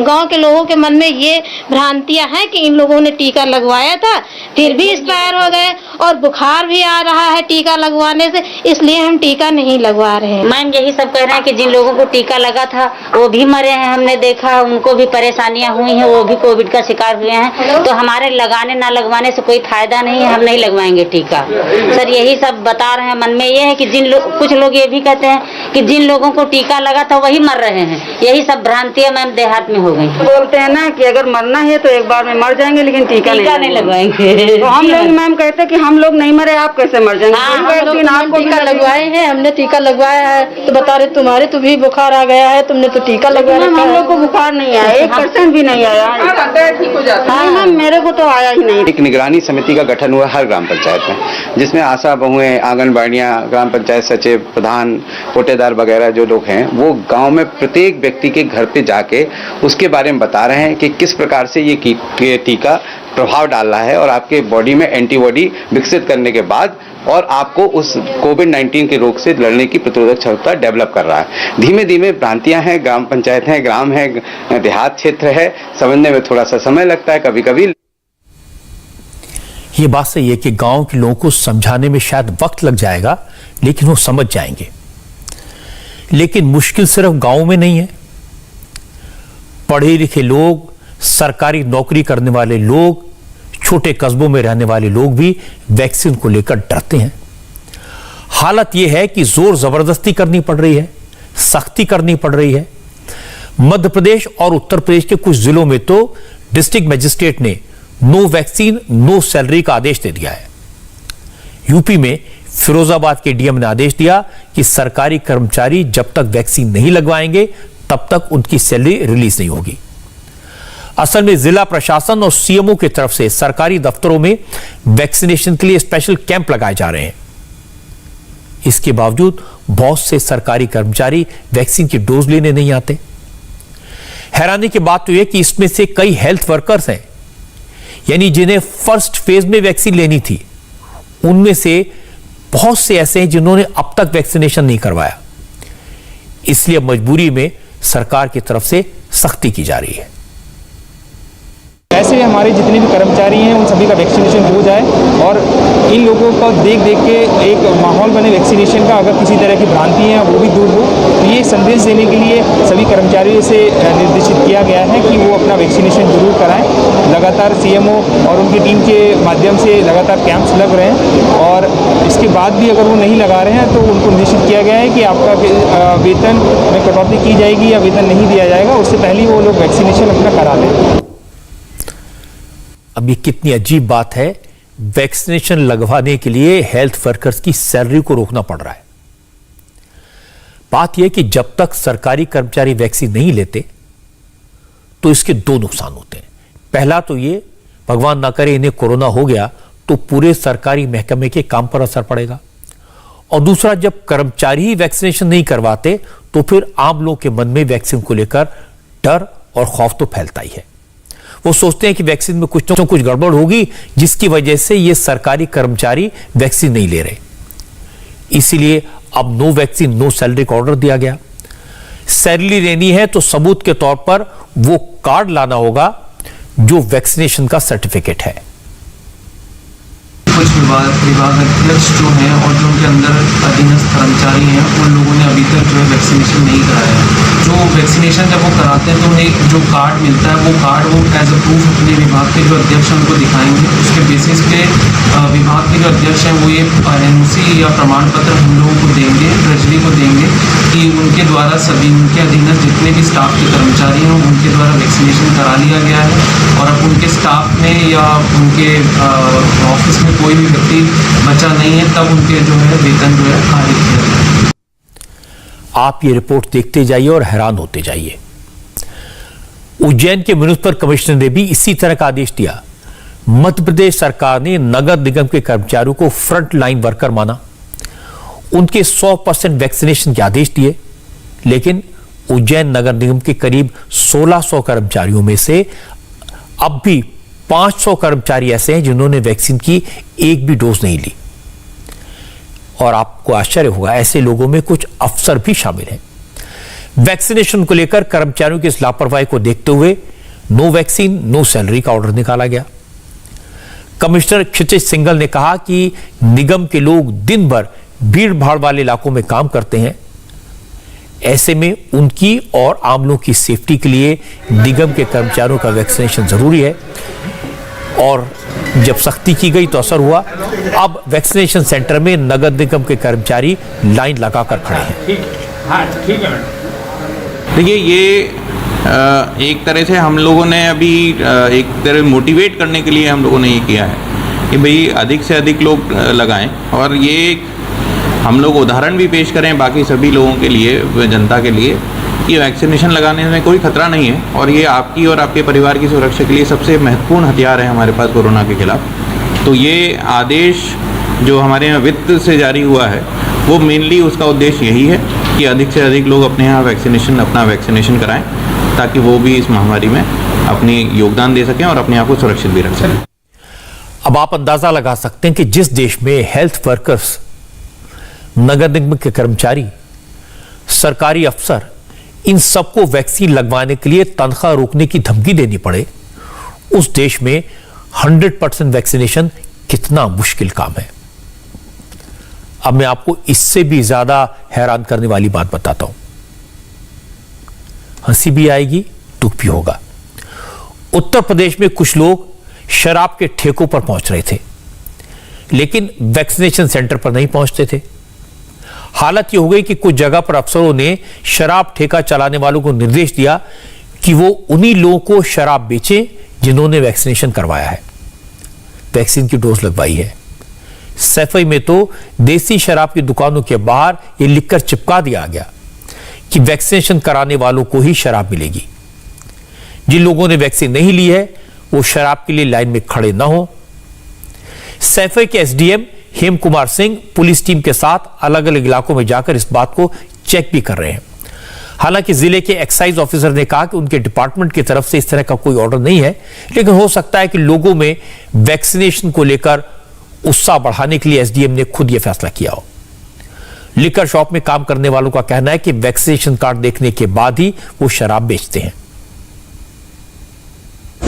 गांव के लोगों के मन में ये भ्रांतियां हैं कि इन लोगों ने टीका लगवाया था फिर भी एक्सपायर हो गए और बुखार भी आ रहा है टीका लगवाने से, इसलिए हम टीका नहीं लगवा रहे हैं। मैम यही सब कह रहे हैं कि जिन लोगों को टीका लगा था वो भी मरे हैं, हमने देखा उनको भी परेशानियां हुई हैं, वो भी कोविड का शिकार हुए हैं। तो हमारे लगाने ना लगवाने से कोई फायदा नहीं है, हम नहीं लगवाएंगे टीका। सर यही सब बता रहे हैं, मन में ये है कि कुछ लोग ये भी कहते हैं कि जिन लोगों को टीका लगा था वही मर रहे हैं। यही सब भ्रांतियां मैम देहात में हो गई। बोलते हैं ना कि अगर मरना है तो एक बार में मर जाएंगे लेकिन टीका नहीं लगवाएंगे। तो हम लोग मैम कहते हैं कि हम लोग नहीं मरे, आप कैसे मर जाएंगे? आपको टीका लगवाए हैं, हमने टीका लगवाया है तो बता रहे तुम्हारे तो भी बुखार आ गया है, तुमने तो टीका लगवाया। हम लोग को बुखार नहीं आया, 1% भी नहीं आया। हाँ मैम मेरे को तो आया ही नहीं। एक निगरानी समिति का गठन हुआ हर ग्राम पंचायत में, जिसमें आशा बहुएं, आंगनबाड़ियां, ग्राम पंचायत सचिव, प्रधान, कोटेदार वगैरह जो लोग हैं वो गांव में प्रत्येक व्यक्ति के घर पे जाके उसके बारे में बता रहे हैं कि किस प्रकार से ये टीका प्रभाव डाल रहा है और आपके बॉडी में एंटीबॉडी विकसित करने के बाद और आपको उस कोविड-19 के रोग से लड़ने की प्रतिरोधक क्षमता डेवलप कर रहा है। धीमे धीमे भ्रांतियां हैं, ग्राम पंचायत हैं, ग्राम है, देहात क्षेत्र है, समझने में थोड़ा सा समय लगता है कभी कभी। ये बात सही है कि गांव के लोगों को समझाने में शायद वक्त लग जाएगा, लेकिन वो समझ जाएंगे। लेकिन मुश्किल सिर्फ गांव में नहीं है, पढ़े लिखे लोग, सरकारी नौकरी करने वाले लोग, छोटे कस्बों में रहने वाले लोग भी वैक्सीन को लेकर डरते हैं। हालत यह है कि जोर जबरदस्ती करनी पड़ रही है, सख्ती करनी पड़ रही है। मध्य प्रदेश और उत्तर प्रदेश के कुछ जिलों में तो डिस्ट्रिक्ट मजिस्ट्रेट ने नो वैक्सीन नो सैलरी का आदेश दे दिया है। यूपी में फिरोजाबाद के डीएम ने आदेश दिया कि सरकारी कर्मचारी जब तक वैक्सीन नहीं लगवाएंगे तब तक उनकी सैलरी रिलीज नहीं होगी। असल में जिला प्रशासन और सीएमओ की तरफ से सरकारी दफ्तरों में वैक्सीनेशन के लिए स्पेशल कैंप लगाए जा रहे हैं। इसके बावजूद बहुत से सरकारी कर्मचारी वैक्सीन की डोज लेने नहीं आते। हैरानी की बात तो यह कि इसमें से कई हेल्थ वर्कर्स हैं, यानी जिन्हें फर्स्ट फेज में वैक्सीन लेनी थी, उनमें से बहुत से ऐसे हैं जिन्होंने अब तक वैक्सीनेशन नहीं करवाया। इसलिए मजबूरी में सरकार की तरफ से सख्ती की जा रही है। ऐसे हमारे जितने भी कर्मचारी हैं उन सभी का वैक्सीनेशन हो जाए और इन लोगों को देख के एक माहौल बने वैक्सीनेशन का। अगर किसी तरह की भ्रांति है वो भी दूर हो, तो ये संदेश देने के लिए सभी कर्मचारियों से निर्देशित किया गया है कि वो अपना वैक्सीनेशन जरूर कराएं। लगातार सीएमओ और उनकी टीम के माध्यम से लगातार कैंप्स लग रहे हैं और इसके बाद भी अगर वो नहीं लगा रहे हैं तो उनको निर्देशित किया गया है कि आपका वेतन में कटौती की जाएगी या वेतन नहीं दिया जाएगा, उससे पहले वो लोग वैक्सीनेशन अपना करा लें। अब ये कितनी अजीब बात है, वैक्सीनेशन लगवाने के लिए हेल्थ वर्कर्स की सैलरी को रोकना पड़ रहा है। बात यह कि जब तक सरकारी कर्मचारी वैक्सीन नहीं लेते तो इसके दो नुकसान होते हैं। पहला तो ये, भगवान ना करे इन्हें कोरोना हो गया तो पूरे सरकारी महकमे के काम पर असर पड़ेगा। और दूसरा, जब कर्मचारी ही वैक्सीनेशन नहीं करवाते तो फिर आम लोगों के मन में वैक्सीन को लेकर डर और खौफ तो फैलता ही है। वो सोचते हैं कि वैक्सीन में कुछ न कुछ गड़बड़ होगी जिसकी वजह से ये सरकारी कर्मचारी वैक्सीन नहीं ले रहे। इसीलिए अब नो वैक्सीन नो सैलरी का ऑर्डर दिया गया। सैलरी लेनी है तो सबूत के तौर पर वो कार्ड लाना होगा जो वैक्सीनेशन का सर्टिफिकेट है। कुछ विभागाध्यक्ष जो हैं और जो उनके अंदर अधीनस्थ कर्मचारी हैं उन लोगों ने अभी तक जो है वैक्सीनेशन नहीं कराया है। जो वैक्सीनेशन जब वो कराते हैं तो उन्हें जो कार्ड मिलता है वो कार्ड वो एज अ प्रूफ अपने विभाग के जो अध्यक्ष हैं उनको दिखाएंगे। उसके बेसिस पे विभाग के जो अध्यक्ष हैं वो ये एनओसी या प्रमाण पत्र हम लोगों को देंगे, ट्रेजरी को देंगे कि उनके द्वारा सभी उनके अधीनस्थ जितने भी स्टाफ के कर्मचारी हैं उनके द्वारा वैक्सीनेशन करा लिया गया है और अब उनके स्टाफ में या उनके ऑफिस में कोई भी व्यक्ति बचा नहीं है, तब उनके जो है वेतन जो है खारिज किया जाए। आप ये रिपोर्ट देखते जाइए और हैरान होते जाइए। उज्जैन के म्युनिसिपल कमिश्नर ने भी इसी तरह का आदेश दिया। मध्य प्रदेश सरकार ने नगर निगम के कर्मचारियों को फ्रंट लाइन वर्कर माना, उनके 100% वैक्सीनेशन के आदेश दिए, लेकिन उज्जैन नगर निगम के करीब 1600 कर्मचारियों में से अब भी 500 कर्मचारी ऐसे हैं जिन्होंने वैक्सीन की एक भी डोज नहीं ली। और आपको आश्चर्य होगा, ऐसे लोगों में कुछ अफसर भी शामिल हैं। वैक्सीनेशन को लेकर कर्मचारियों की इस लापरवाही को देखते हुए नो वैक्सीन नो सैलरी का ऑर्डर निकाला गया। कमिश्नर क्षितिज सिंघल ने कहा कि निगम के लोग दिन भर भीड़ भाड़ वाले इलाकों में काम करते हैं, ऐसे में उनकी और आम लोगों की सेफ्टी के लिए निगम के कर्मचारियों का वैक्सीनेशन जरूरी है। और जब सख्ती की गई तो असर हुआ। अब वैक्सीनेशन सेंटर में नगर निगम के कर्मचारी लाइन लगाकर खड़े हैं। देखिए, ये एक तरह से हम लोगों ने अभी एक तरह मोटिवेट करने के लिए हम लोगों ने ये किया है कि भाई अधिक से अधिक लोग लगाएं, और ये हम लोग उदाहरण भी पेश करें बाकी सभी लोगों के लिए, जनता के लिए, कि वैक्सीनेशन लगाने में कोई खतरा नहीं है और ये आपकी और आपके परिवार की सुरक्षा के लिए सबसे महत्वपूर्ण हथियार है हमारे पास कोरोना के खिलाफ। तो ये आदेश जो हमारे यहाँ वित्त से जारी हुआ है वो मेनली उसका उद्देश्य यही है कि अधिक से अधिक लोग अपने यहाँ अपना वैक्सीनेशन कराएं, ताकि वो भी इस महामारी में अपनी योगदान दे सकें और अपने आप को सुरक्षित भी रख सकें। अब आप अंदाजा लगा सकते हैं कि जिस देश में हेल्थ वर्कर्स, नगर निगम के कर्मचारी, सरकारी अफसर, इन सबको वैक्सीन लगवाने के लिए तनख्वाह रोकने की धमकी देनी पड़े, उस देश में 100% वैक्सीनेशन कितना मुश्किल काम है। अब मैं आपको इससे भी ज्यादा हैरान करने वाली बात बताता हूं। हंसी भी आएगी, दुख भी होगा। उत्तर प्रदेश में कुछ लोग शराब के ठेकों पर पहुंच रहे थे, लेकिन वैक्सीनेशन सेंटर पर नहीं पहुंचते थे। हालत यह हो गई कि कुछ जगह पर अफसरों ने शराब ठेका चलाने वालों को निर्देश दिया कि वो उन्हीं लोगों को शराब बेचें जिन्होंने वैक्सीनेशन करवाया है, वैक्सीन की डोज लगवाई है। सैफई में तो देसी शराब की दुकानों के बाहर यह लिखकर चिपका दिया गया कि वैक्सीनेशन कराने वालों को ही शराब मिलेगी। जिन लोगों ने वैक्सीन नहीं ली है वो शराब के लिए लाइन में खड़े ना हो। सैफई के एसडीएम हेम कुमार सिंह पुलिस टीम के साथ अलग अलग इलाकों में जाकर इस बात को चेक भी कर रहे हैं। हालांकि जिले के एक्साइज ऑफिसर ने कहा कि उनके डिपार्टमेंट की तरफ से इस तरह का कोई ऑर्डर नहीं है, लेकिन हो सकता है कि लोगों में वैक्सीनेशन को लेकर उत्साह बढ़ाने के लिए एसडीएम ने खुद यह फैसला किया हो। लिकर शॉप में काम करने वालों का कहना है कि वैक्सीनेशन कार्ड देखने के बाद ही वो शराब बेचते हैं।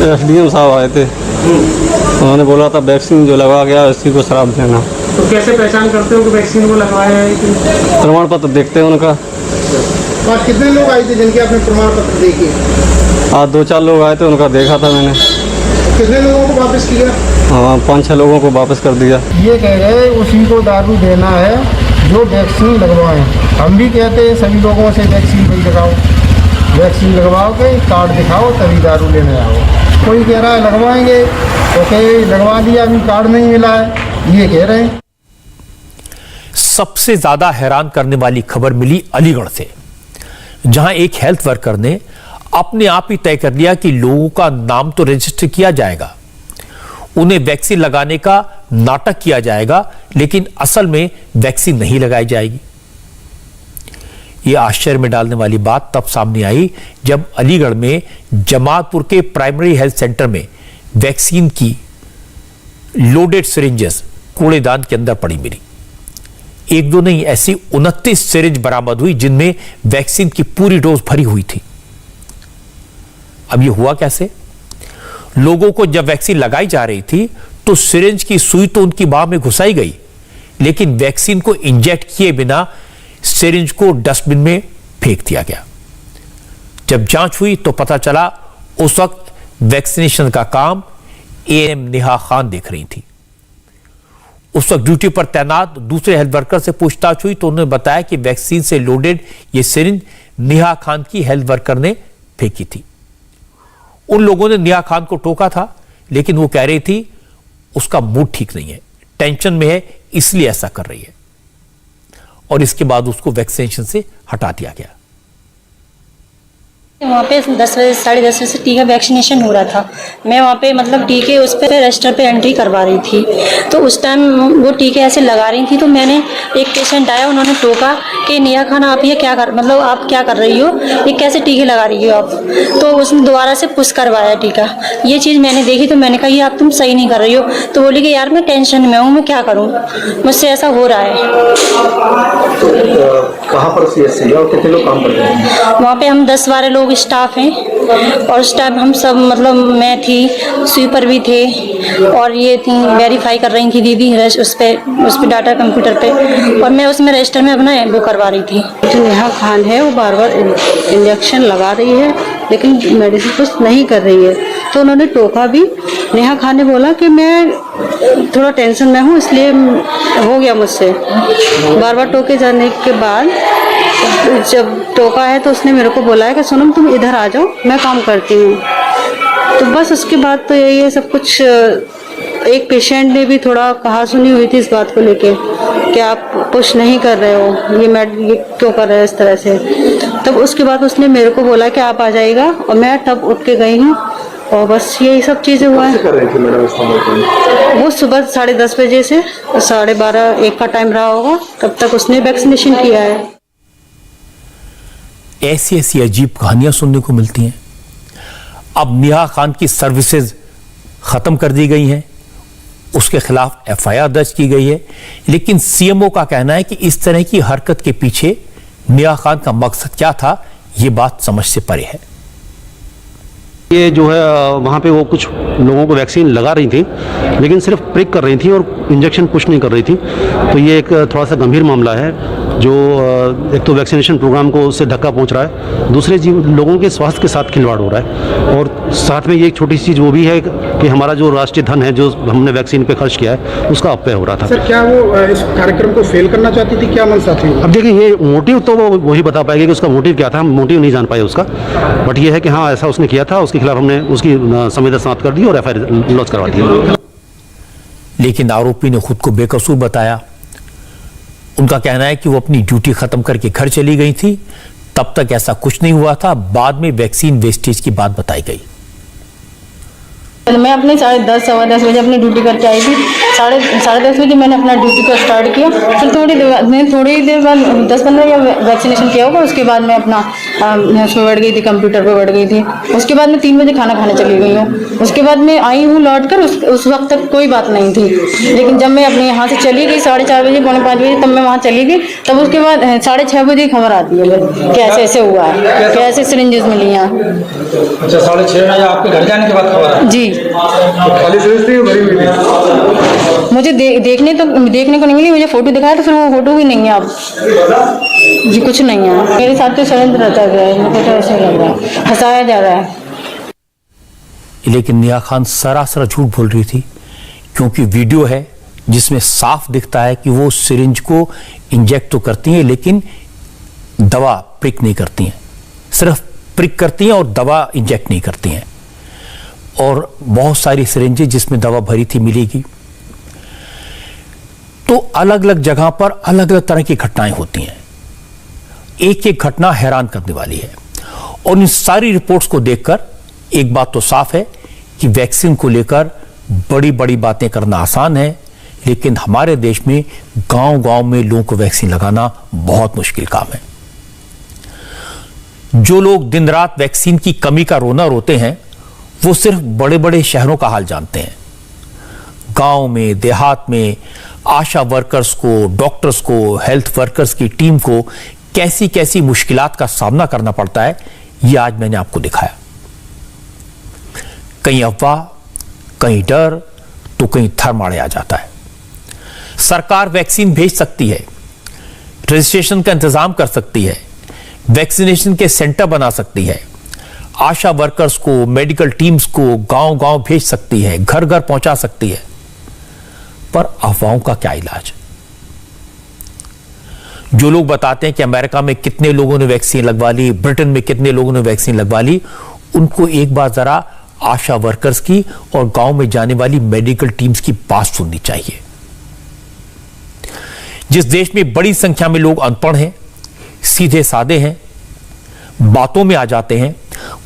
एसडीएम साहब आए थे, उन्होंने बोला था वैक्सीन जो लगा गया उसी को शराब देना। तो कैसे पहचान करते हो कि वैक्सीन वो लगवाया है? प्रमाण पत्र देखते हैं उनका। आज कितने लोग आए थे जिनके आपने प्रमाण पत्र देखे? आज 2-4 लोग आए थे, उनका देखा था मैंने। कितने लोगों को वापस किया? हाँ, 5-6 लोगों को वापस कर दिया। ये कह रहे उसी को दारू देना है जो वैक्सीन लगवाएं। हम भी कहते हैं सभी लोगों से वैक्सीन नहीं लगाओ, वैक्सीन लगवाओगे कार्ड दिखाओ तभी दारू लेने आओ। कोई कह रहा है लगवाएंगे तो कहीं लगवा दिया, अभी कार्ड नहीं मिला है, ये कह रहे हैं। सबसे ज्यादा हैरान करने वाली खबर मिली अलीगढ़ से, जहां एक हेल्थ वर्कर ने अपने आप ही तय कर लिया कि लोगों का नाम तो रजिस्टर किया जाएगा, उन्हें वैक्सीन लगाने का नाटक किया जाएगा, लेकिन असल में वैक्सीन नहीं लगाई जाएगी। यह आश्चर्य में डालने वाली बात तब सामने आई जब अलीगढ़ में जमालपुर के प्राइमरी हेल्थ सेंटर में वैक्सीन की लोडेड सिरिंजेस कूड़ेदान के अंदर पड़ी मिली। एक दो नहीं, ऐसी 29 सिरिंज बरामद हुई जिनमें वैक्सीन की पूरी डोज भरी हुई थी। अब यह हुआ कैसे? लोगों को जब वैक्सीन लगाई जा रही थी तो सिरिंज की सुई तो उनकी बाह में घुसाई गई, लेकिन वैक्सीन को इंजेक्ट किए बिना सिरिंज को डस्टबिन में फेंक दिया गया। जब जांच हुई तो पता चला उस वक्त वैक्सीनेशन का काम एएनएम नेहा खान देख रही थी। उस वक्त ड्यूटी पर तैनात दूसरे हेल्थ वर्कर से पूछताछ हुई तो उन्होंने बताया कि वैक्सीन से लोडेड ये सिरिंज नेहा खान की हेल्थ वर्कर ने फेंकी थी। उन लोगों ने नेहा खान को टोका था, लेकिन वो कह रही थी उसका मूड ठीक नहीं है, टेंशन में है, इसलिए ऐसा कर रही है, और इसके बाद उसको वैक्सीनेशन से हटा दिया गया। वहाँ पे 10 बजे 10:30 बजे से टीका वैक्सीनेशन हो रहा था। मैं वहाँ पे मतलब टीके उस पे रजिस्टर पे एंट्री करवा रही थी, तो उस टाइम वो टीके ऐसे लगा रही थी, तो मैंने एक पेशेंट आया, उन्होंने टोका कि नेहा खान आप ये क्या कर मतलब आप क्या कर रही हो, ये कैसे टीके लगा रही हो आप। तो उसने दोबारा से पुश करवाया टीका। ये चीज़ मैंने देखी तो मैंने कहा ये आप तुम सही नहीं कर रही हो। तो बोली कि यार मैं टेंशन में हूँ, मैं क्या करूँ, मुझसे ऐसा हो रहा है। कहाँ पर CSC और कितने लोग काम करते हैं? वहाँ पे हम 10-12 लोग स्टाफ हैं, और उस टाइम हम सब मतलब मैं थी, स्वीपर भी थे, और ये थी वेरीफाई कर रही थी दीदी उस पे डाटा कंप्यूटर पे, और मैं उसमें रजिस्टर में अपना वो करवा रही थी। जो नेहा खान है वो बार बार इंजेक्शन लगा रही है, लेकिन मेडिसिन कुछ नहीं कर रही है, तो उन्होंने टोका भी। नेहा खान ने बोला कि मैं थोड़ा टेंशन में हूँ, इसलिए हो गया मुझसे। बार बार टोके जाने के बाद जब टोका है तो उसने मेरे को बोला है कि सोनम तुम इधर आ जाओ, मैं काम करती हूँ। तो बस उसके बाद तो यही है सब कुछ। एक पेशेंट ने भी थोड़ा कहा सुनी हुई थी इस बात को लेके कि आप पुश नहीं कर रहे हो, ये क्यों कर रहे हो इस तरह से। तब उसके बाद उसने मेरे को बोला कि आप आ जाएगा, और मैं तब उठ के गई हूँ, और बस यही सब चीज़ें हुआ है। कर रही थी मैडम इस समय पे? वो सुबह 10:30 बजे से 12:30-1 का टाइम रहा होगा, तब तक उसने वैक्सीनेशन किया है। ऐसी ऐसी अजीब कहानियां सुनने को मिलती हैं। अब नेहा खान की सर्विसेज खत्म कर दी गई हैं, उसके खिलाफ FIR दर्ज की गई है, लेकिन CMO का कहना है कि इस तरह की हरकत के पीछे नेहा खान का मकसद क्या था, ये बात समझ से परे है। ये जो है वहाँ पे वो कुछ लोगों को वैक्सीन लगा रही थी, लेकिन सिर्फ प्रिक कर रही थी और इंजेक्शन पुश नहीं कर रही थी। तो ये एक थोड़ा सा गंभीर मामला है, जो एक तो वैक्सीनेशन प्रोग्राम को उससे धक्का पहुंच रहा है, दूसरे लोगों के स्वास्थ्य के साथ खिलवाड़ हो रहा है, और साथ में ये एक छोटी सी चीज़ वो भी है कि हमारा जो राष्ट्रीय धन है जो हमने वैक्सीन पे खर्च किया है उसका अपव्यय हो रहा था। सर क्या वो इस कार्यक्रम को फेल करना चाहती थी, क्या मनसा थी? अब देखिए ये मोटिव तो वो वही बता पाएगी कि उसका मोटिव क्या था, हम मोटिव नहीं जान पाए उसका, बट ये है कि हाँ ऐसा उसने किया था, उसके खिलाफ हमने उसकी संवेदना समाप्त कर दी और FIR लॉन्च करवा दी। लेकिन आरोपी ने खुद को बेकसूर बताया। उनका कहना है कि वो अपनी ड्यूटी खत्म करके घर चली गई थी, तब तक ऐसा कुछ नहीं हुआ था, बाद में वैक्सीन वेस्टेज की बात बताई गई। मैं अपने 10:30 सवा 10 बजे अपनी ड्यूटी करके आई थी। 10:30 बजे मैंने अपना ड्यूटी को स्टार्ट किया। फिर थोड़ी देर बाद 10-15 या वैक्सीनेशन किया होगा, उसके बाद मैं अपना उसमें बैठ गई थी, कंप्यूटर पे बैठ गई थी। उसके बाद मैं 3 बजे खाना खाने चली गई हूँ। उसके बाद मैं आई हूँ लौट कर, उस वक्त तक कोई बात नहीं थी, लेकिन जब मैं अपने यहाँ से चली गई 4:30 बजे 4:45 बजे, तब मैं वहाँ चली गई। तब उसके बाद 6:30 बजे खबर आती है कि ऐसे ऐसे हुआ है, कैसे सिरिंजेस मिली हैं। अच्छा 6:30 बजे आपके घर जाने के बाद खबर जी। तो खाली सिरिंज थी, भरी हुई थी? मुझे देखने को नहीं मिली, मुझे फोटो दिखाया तो फिर वो फोटो भी नहीं है अब जी, कुछ नहीं है। मेरे साथ तो षड्यंत्र रहता है, मुझे तो ऐसा लग रहा है फंसाया जा रहा है। लेकिन नेहा खान सरासर झूठ बोल रही थी, क्योंकि वीडियो है जिसमें साफ दिखता है कि वो सिरिंज को इंजेक्ट तो करती हैं, लेकिन दवा प्रिक नहीं करती हैं, सिर्फ प्रिक करती हैं और दवा इंजेक्ट नहीं करती हैं। और बहुत सारी सिरिंजें जिसमें दवा भरी थी मिलेगी। तो अलग अलग जगह पर अलग अलग तरह की घटनाएं होती हैं। एक एक घटना हैरान करने वाली है, और इन सारी रिपोर्ट्स को देखकर एक बात तो साफ है कि वैक्सीन को लेकर बड़ी बड़ी बातें करना आसान है, लेकिन हमारे देश में गांव गांव में लोगों को वैक्सीन लगाना बहुत मुश्किल काम है। जो लोग दिन रात वैक्सीन की कमी का रोना रोते हैं, वो सिर्फ बड़े बड़े शहरों का हाल जानते हैं। गांव में, देहात में आशा वर्कर्स को, डॉक्टर्स को, हेल्थ वर्कर्स की टीम को कैसी कैसी मुश्किलात का सामना करना पड़ता है, यह आज मैंने आपको दिखाया। कहीं अफवाह, कहीं डर, तो कहीं थरमाड़े आ जाता है। सरकार वैक्सीन भेज सकती है, रजिस्ट्रेशन का इंतजाम कर सकती है, वैक्सीनेशन के सेंटर बना सकती है, आशा वर्कर्स को, मेडिकल टीम्स को गांव गांव भेज सकती है, घर घर पहुंचा सकती है, पर अफवाहों का क्या इलाज? जो लोग बताते हैं कि अमेरिका में कितने लोगों ने वैक्सीन लगवा ली, ब्रिटेन में कितने लोगों ने वैक्सीन लगवा ली, उनको एक बार जरा आशा वर्कर्स की और गांव में जाने वाली मेडिकल टीम्स की बात सुननी चाहिए। जिस देश में बड़ी संख्या में लोग अनपढ़ हैं, सीधे साधे हैं, बातों में आ जाते हैं,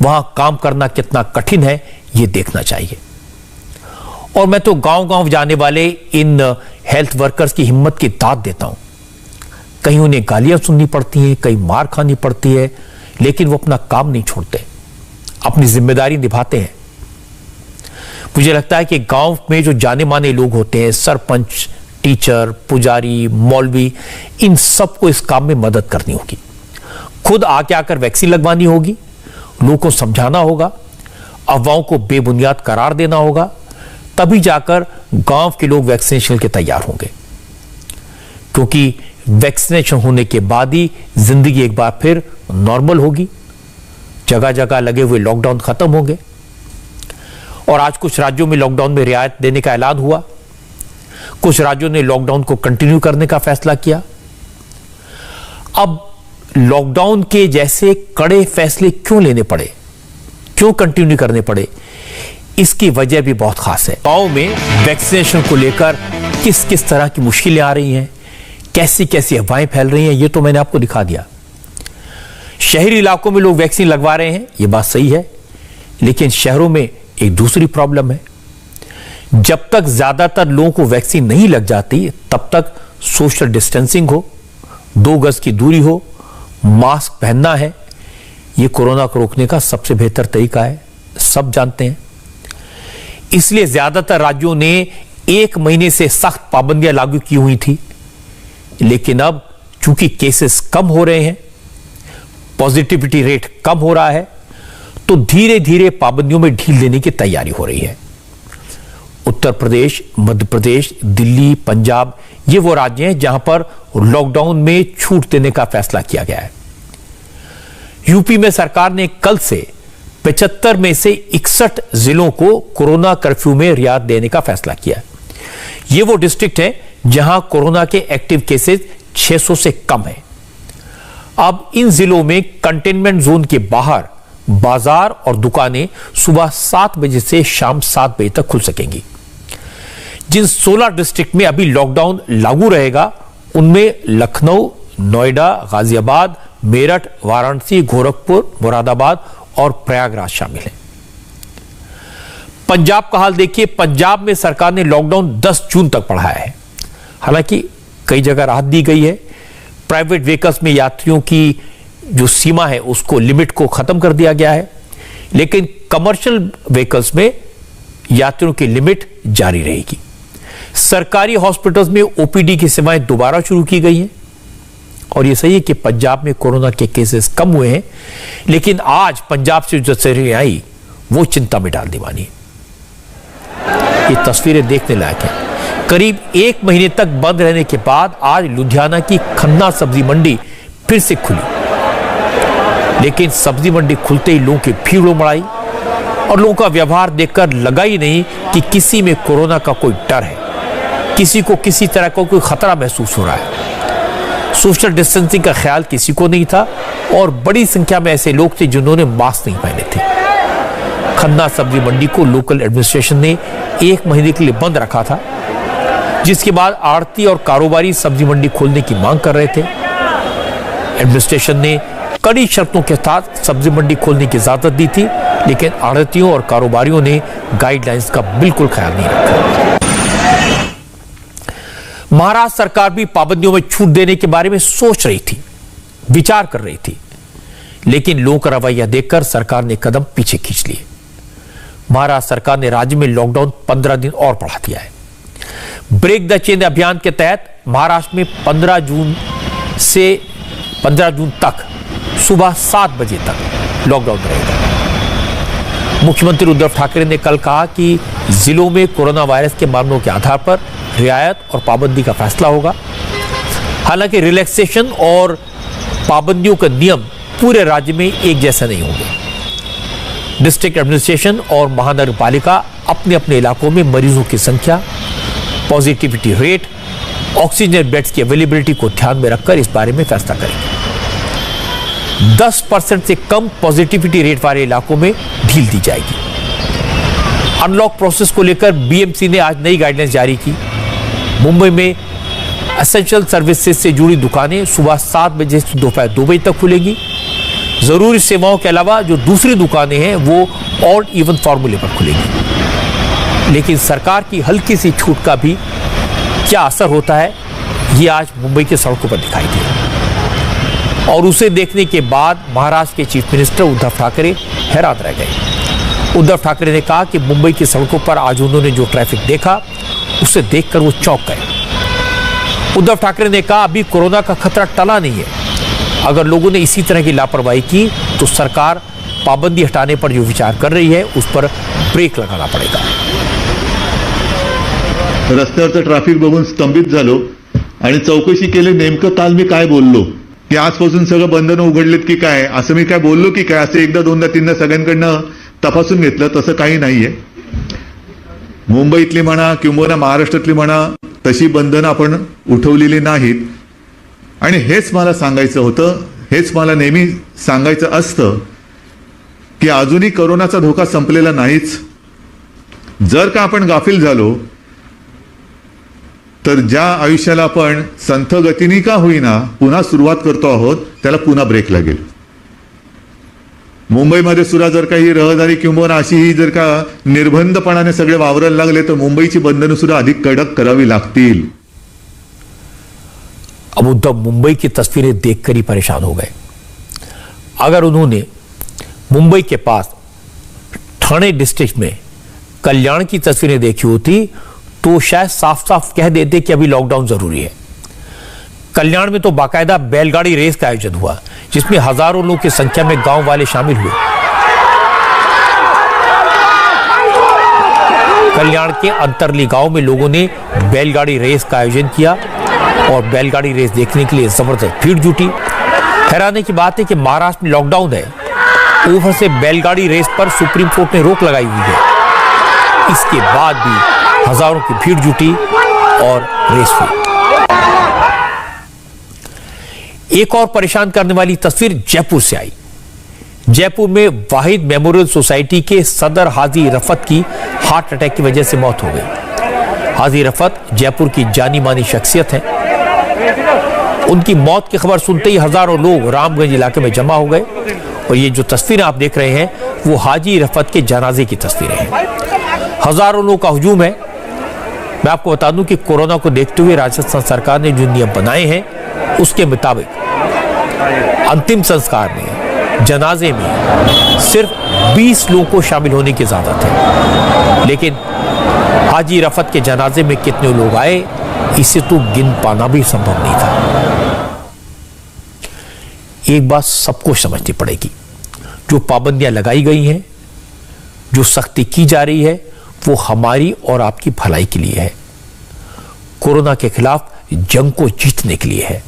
वहां काम करना कितना कठिन है यह देखना चाहिए। और मैं तो गांव-गांव जाने वाले इन हेल्थ वर्कर्स की हिम्मत की दाद देता हूं। कहीं उन्हें गालियां सुननी पड़ती हैं, कहीं मार खानी पड़ती है, लेकिन वो अपना काम नहीं छोड़ते, अपनी जिम्मेदारी निभाते हैं। मुझे लगता है कि गांव में जो जाने माने लोग होते हैं, सरपंच, टीचर, पुजारी, मौलवी, इन सबको इस काम में मदद करनी होगी। खुद आके आकर वैक्सीन लगवानी होगी, लोगों को समझाना होगा, अफवाहों को बेबुनियाद करार देना होगा, तभी जाकर गांव के लोग वैक्सीनेशन के तैयार होंगे। क्योंकि वैक्सीनेशन होने के बाद ही जिंदगी एक बार फिर नॉर्मल होगी, जगह जगह लगे हुए लॉकडाउन खत्म होंगे। और आज कुछ राज्यों में लॉकडाउन में रियायत देने का ऐलान हुआ, कुछ राज्यों ने लॉकडाउन को कंटिन्यू करने का फैसला किया। अब लॉकडाउन के जैसे कड़े फैसले क्यों लेने पड़े, क्यों कंटिन्यू करने पड़े, इसकी वजह भी बहुत खास है। गांव में वैक्सीनेशन को लेकर किस किस तरह की मुश्किलें आ रही हैं, कैसी कैसी अफवाहें फैल रही हैं, ये तो मैंने आपको दिखा दिया। शहरी इलाकों में लोग वैक्सीन लगवा रहे हैं, ये बात सही है, लेकिन शहरों में एक दूसरी प्रॉब्लम है। जब तक ज्यादातर लोगों को वैक्सीन नहीं लग जाती, तब तक सोशल डिस्टेंसिंग हो, 2 गज की दूरी हो, मास्क पहनना है, ये कोरोना को रोकने का सबसे बेहतर तरीका है, सब जानते हैं। इसलिए ज्यादातर राज्यों ने 1 महीने से सख्त पाबंदियां लागू की हुई थी, लेकिन अब चूंकि केसेस कम हो रहे हैं, पॉजिटिविटी रेट कम हो रहा है, तो धीरे धीरे पाबंदियों में ढील देने की तैयारी हो रही है। उत्तर प्रदेश, मध्य प्रदेश, दिल्ली, पंजाब, ये वो राज्य हैं जहां पर लॉकडाउन में छूट देने का फैसला किया गया है। यूपी में सरकार ने कल से 75 में से 61 जिलों को कोरोना कर्फ्यू में रियायत देने का फैसला किया। ये वो डिस्ट्रिक्ट है जहां कोरोना के एक्टिव केसेस 600 से कम है। अब इन जिलों में कंटेनमेंट जोन के बाहर बाजार और दुकानें सुबह 7 बजे से शाम 7 बजे तक खुल सकेंगी। जिन 16 डिस्ट्रिक्ट में अभी लॉकडाउन लागू रहेगा, उनमें लखनऊ, नोएडा, गाजियाबाद, मेरठ, वाराणसी, गोरखपुर, मुरादाबाद और प्रयागराज शामिल हैं। पंजाब का हाल देखिए, पंजाब में सरकार ने लॉकडाउन 10 जून तक बढ़ाया है। हालांकि कई जगह राहत दी गई है। प्राइवेट व्हीकल्स में यात्रियों की जो सीमा है उसको लिमिट को खत्म कर दिया गया है, लेकिन कमर्शियल व्हीकल्स में यात्रियों की लिमिट जारी रहेगी। सरकारी हॉस्पिटल्स में ओपीडी की सेवाएं दोबारा शुरू की गई हैं। और यह सही है कि पंजाब में कोरोना के केसेस कम हुए हैं, लेकिन आज पंजाब से जो तस्वीरें आई वो चिंता में डालने वाली है। ये तस्वीरें देखने लायक हैं। करीब 1 महीने तक बंद रहने के बाद आज लुधियाना की खन्ना सब्जी मंडी फिर से खुली, लेकिन सब्जी मंडी खुलते ही लोगों की भीड़ उमड़ आई और लोगों का व्यवहार देखकर लगा ही नहीं कि किसी में कोरोना का कोई डर है, किसी को किसी तरह का कोई खतरा महसूस हो रहा है। सोशल डिस्टेंसिंग का ख्याल किसी को नहीं था और बड़ी संख्या में ऐसे लोग थे जिन्होंने मास्क नहीं पहने थे। खन्ना सब्जी मंडी को लोकल एडमिनिस्ट्रेशन ने 1 महीने के लिए बंद रखा था, जिसके बाद आड़ती और कारोबारी सब्जी मंडी खोलने की मांग कर रहे थे। एडमिनिस्ट्रेशन ने कड़ी शर्तों के साथ सब्जी मंडी खोलने की इजाजत दी थी, लेकिन आड़तियों और कारोबारियों ने गाइडलाइंस का बिल्कुल ख्याल नहीं रखा। महाराष्ट्र सरकार भी पाबंदियों में छूट देने के बारे में सोच रही थी, विचार कर रही थी, लेकिन लोगों का रवैया देखकर सरकार ने कदम पीछे खींच लिए। महाराष्ट्र सरकार ने राज्य में लॉकडाउन 15 दिन और बढ़ा दिया है। ब्रेक द चेन अभियान के तहत महाराष्ट्र में 15 जून से 15 जून तक सुबह 7 बजे तक लॉकडाउन रहेगा। मुख्यमंत्री उद्धव ठाकरे ने कल कहा कि जिलों में कोरोना वायरस के मामलों के आधार पर रियायत और पाबंदी का फैसला होगा। हालांकि रिलैक्सेशन और पाबंदियों का नियम पूरे राज्य में एक जैसा नहीं होंगे। डिस्ट्रिक्ट एडमिनिस्ट्रेशन और महानगर पालिका अपने अपने इलाकों में मरीजों की संख्या, पॉजिटिविटी रेट, ऑक्सीजन बेड्स की अवेलेबिलिटी को ध्यान में रखकर इस बारे में फैसला करेंगे। 10% से कम पॉजिटिविटी रेट वाले इलाकों में ढील दी जाएगी। अनलॉक प्रोसेस को लेकर बीएमसी ने आज नई गाइडलाइंस जारी की। मुंबई में एसेंशियल सर्विसेज से जुड़ी दुकानें सुबह 7 बजे से दोपहर 2 बजे तक खुलेगी, जरूरी सेवाओं के अलावा जो दूसरी दुकानें हैं वो ऑड इवन फॉर्मूले पर खुलेंगी। लेकिन सरकार की हल्की सी छूट का भी क्या असर होता है, ये आज मुंबई के सड़कों पर दिखाई दिया। और उसे देखने के बाद महाराष्ट्र के चीफ मिनिस्टर उद्धव ठाकरे हैरान रह गए। उद्धव ठाकरे ने कहा कि मुंबई की सड़कों पर आज उन्होंने जो ट्रैफिक देखा, उसे देखकर वो चौंक गए। उद्धव ठाकरे ने कहा, अभी कोरोना का खतरा टला नहीं है। अगर लोगों ने इसी तरह की लापरवाही की तो सरकार पाबंदी हटाने पर जो विचार कर रही है, उस पर ब्रेक लगाना पड़ेगा। रस्त्यावरचं ट्रॅफिक बघून स्तंभित झालो आणि चौकशी केली, नेमकं काल मी काय बोललो की आजपासून सगळं बंधनं उघडलेत की काय, असं मी काय बोललो की काय, असं एकदा दोनदा तीनदा सगळ्यांकडनं तपासून घेतलं, तसं काही नाहीये। मुंबईतली म्हणा किंवा महाराष्ट्रातली म्हणा तशी बंधनं आपण उठवलेली नाहीत। आणि हेच मला सांगायचं होतं, हेच मला नेहमी सांगायचं असतं की अजूनही कोरोनाचा धोका संपलेला नाहीच। जर का आपण गाफील झालो तर ज्या आयुष्याला आपण संथ गतीने का होईना पुन्हा सुरुवात करतो आहोत, त्याला पुन्हा ब्रेक लागेल। मुंबईमध्ये सुद्धा जर काही रहदारी किंवा अशी ही जर का निर्बंधपणाने सगळे वावरायला लागले तर मुंबईची बंधनं सुद्धा अधिक कडक करावी लागतील। अब उद्धव मुंबई की तस्वीरें देखकर ही परेशान हो गए। अगर उन्होंने मुंबई के पास ठाणे डिस्ट्रिक्ट में कल्याण की तस्वीरें देखी होती तो शायद साफ साफ कह देते कि अभी लॉकडाउन जरूरी है। कल्याण में तो बाकायदा बैलगाड़ी रेस का आयोजन हुआ, जिसमें हजारों लोग की संख्या में गांव वाले शामिल हुए। कल्याण के अंतरली गांव में लोगों ने बैलगाड़ी रेस का आयोजन किया और बैलगाड़ी रेस देखने के लिए जबरदस्त भीड़ जुटी। हैरानी की बात है कि महाराष्ट्र में लॉकडाउन है, ऊपर से बैलगाड़ी रेस पर सुप्रीम कोर्ट ने रोक लगाई हुई है। इसके बाद भी हजारों की भीड़ जुटी और रेस हुई। एक और परेशान करने वाली तस्वीर जयपुर से आई। जयपुर में वाहिद मेमोरियल सोसाइटी के सदर हाजी रफत की हार्ट अटैक की वजह से मौत हो गई। हाजी रफत जयपुर की जानी मानी शख्सियत है। उनकी मौत की खबर सुनते ही हजारों लोग रामगंज इलाके में जमा हो गए और ये जो तस्वीरें आप देख रहे हैं वो हाजी रफत के जनाजे की तस्वीरें हैं। हजारों लोगों का हुजूम है। मैं आपको बता दूं कि कोरोना को देखते हुए राजस्थान सरकार ने जो नियम बनाए हैं उसके मुताबिक अंतिम संस्कार में जनाजे में सिर्फ 20 लोगों को शामिल होने की इजाजत है। लेकिन हाजी रफत के जनाजे में कितने लोग आए इसे तो गिन पाना भी संभव नहीं था। एक बात सबको समझनी पड़ेगी, जो पाबंदियां लगाई गई हैं, जो सख्ती की जा रही है, वो हमारी और आपकी भलाई के लिए है। कोरोना के खिलाफ जंग को जीतने के लिए है,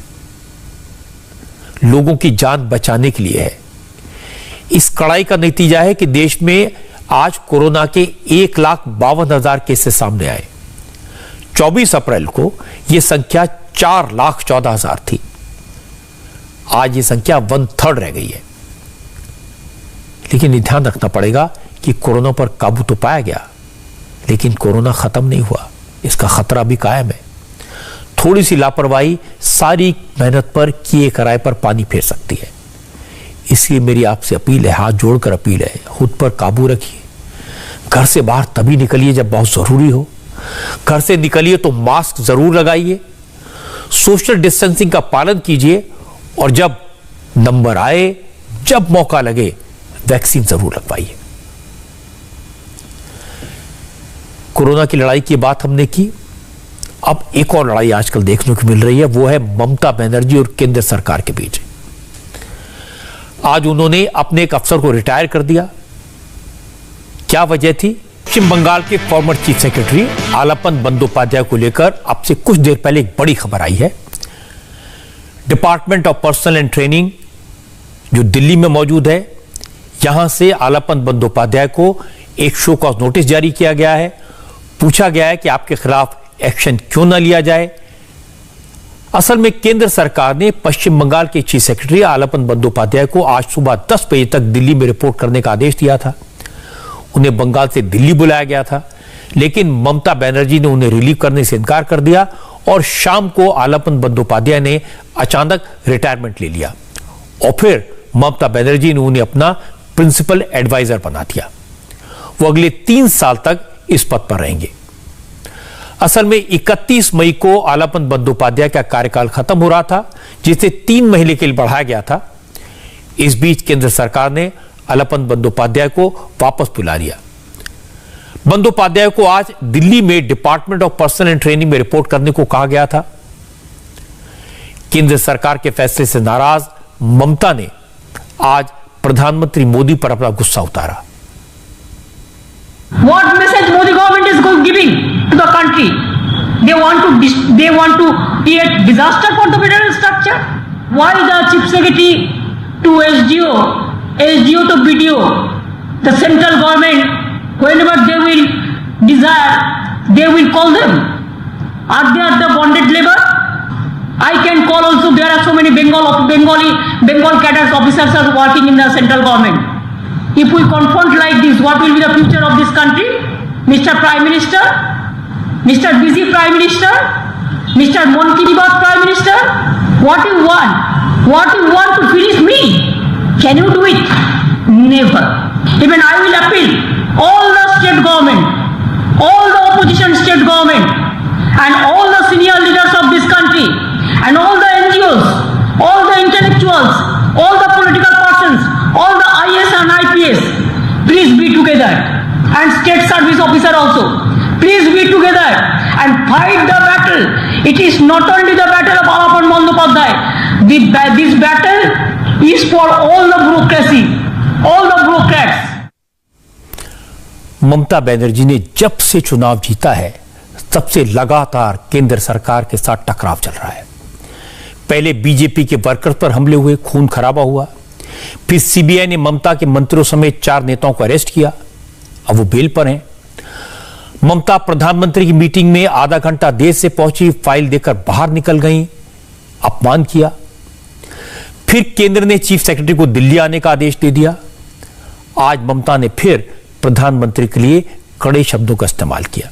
लोगों की जान बचाने के लिए है। इस कड़ाई का नतीजा है कि देश में आज कोरोना के 1,52,000 केसेस सामने आए। 24 अप्रैल को यह संख्या 4,14,000 थी। आज ये संख्या 1/3 रह गई है। लेकिन ध्यान रखना पड़ेगा कि कोरोना पर काबू तो पाया गया, लेकिन कोरोना खत्म नहीं हुआ, इसका खतरा भी कायम है। थोड़ी सी लापरवाही सारी मेहनत पर किए कराए पर पानी फेर सकती है। इसलिए मेरी आपसे अपील है, हाथ जोड़कर अपील है, खुद पर काबू रखिए। घर से बाहर तभी निकलिए जब बहुत जरूरी हो। घर से निकलिए तो मास्क जरूर लगाइए, सोशल डिस्टेंसिंग का पालन कीजिए और जब नंबर आए, जब मौका लगे, वैक्सीन जरूर लगवाइए। कोरोना की लड़ाई की बात हमने की। अब एक और लड़ाई आजकल देखने को मिल रही है, वो है ममता बनर्जी और केंद्र सरकार के बीच। आज उन्होंने अपने एक अफसर को रिटायर कर दिया। क्या वजह थी? पश्चिम बंगाल के फॉर्मर चीफ सेक्रेटरी आलपन बंदोपाध्याय को लेकर अब से कुछ देर पहले एक बड़ी खबर आई है। Department of personal and training जो दिल्ली में मौजूद है, यहां से आलपन बंदोपाध्याय को एक शो कॉज नोटिस जारी किया गया है। पूछा गया है कि आपके खिलाफ एक्शन क्यों न लिया जाए। असल में केंद्र सरकार ने पश्चिम बंगाल के चीफ सेक्रेटरी आलपन बंदोपाध्याय को आज सुबह 10 बजे तक दिल्ली में रिपोर्ट करने का आदेश दिया था। उन्हें बंगाल से दिल्ली बुलाया गया था, लेकिन ममता बनर्जी ने उन्हें रिलीव करने से इनकार कर दिया और शाम को आलपन बंदोपाध्याय ने अचानक रिटायरमेंट ले लिया और फिर ममता बनर्जी ने उन्हें अपना प्रिंसिपल एडवाइजर बना दिया। वो अगले 3 साल तक इस पद पर रहेंगे। असल में 31 मई को आलापन बंदोपाध्याय का कार्यकाल खत्म हो रहा था, जिसे 3 महीने के लिए बढ़ाया गया था। इस बीच केंद्र सरकार ने आलापन बंदोपाध्याय को वापस बुला लिया। बंदोपाध्याय को आज दिल्ली में department of personal and training में रिपोर्ट करने को कहा गया था। केंद्र सरकार के फैसले से नाराज ममता ने आज प्रधानमंत्री मोदी पर अपना गुस्सा उतारा। What message Modi government is giving to the country? They want to create disaster for the federal structure. Why the chief secretary to SDO to BDO, the central government, whenever they will desire, they will call them. Are they the bonded labor? I can call also. There are so many Bengal cadres officers are working in the central government. If we confront like this, what will be the future of this country? Mr. Prime Minister, Mr. Busy Prime Minister, Mr. Mon Ki Baat Prime Minister, what you want? What you want to finish me? Can you do it? Never. Even I will appeal all the state government, all the opposition state government, and all the senior leaders of this country, and all the NGOs, all the intellectuals, all the political persons, all the IAS and IPS, please be together, and state service officer also, please be together and fight the battle. It is not only the battle of Alapan Bandyopadhyay. This battle is for all the bureaucracy, all the bureaucrats. Mamata Banerjee ने जब से चुनाव जीता है, तब से लगातार केंद्र सरकार के साथ टकराव चल रहा है। पहले बीजेपी के वर्कर्स पर हमले हुए, खून खराबा हुआ, फिर सीबीआई ने ममता के मंत्रियों समेत 4 नेताओं को अरेस्ट किया। अब वो बेल पर हैं। ममता प्रधानमंत्री की मीटिंग में आधा घंटा देर से पहुंची, फाइल देकर बाहर निकल गई, अपमान किया। फिर केंद्र ने चीफ सेक्रेटरी को दिल्ली आने का आदेश दे दिया। आज ममता ने फिर प्रधानमंत्री के लिए कड़े शब्दों का इस्तेमाल किया।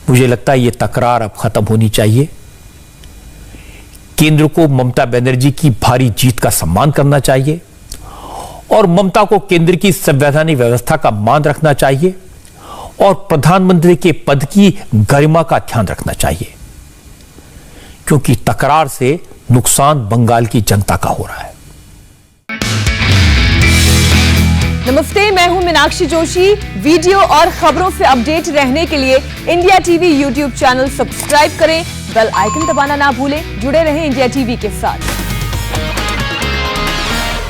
मुझे लगता है यह तकरार अब खत्म होनी चाहिए। केंद्र को ममता बनर्जी की भारी जीत का सम्मान करना चाहिए और ममता को केंद्र की संवैधानिक व्यवस्था का मान रखना चाहिए और प्रधानमंत्री के पद की गरिमा का ध्यान रखना चाहिए, क्योंकि तकरार से नुकसान बंगाल की जनता का हो रहा है। नमस्ते, मैं हूं मीनाक्षी जोशी। वीडियो और खबरों से अपडेट रहने के लिए India TV YouTube channel subscribe करें, बेल आइकन दबाना ना भूलें। जुड़े रहें इंडिया टीवी के साथ।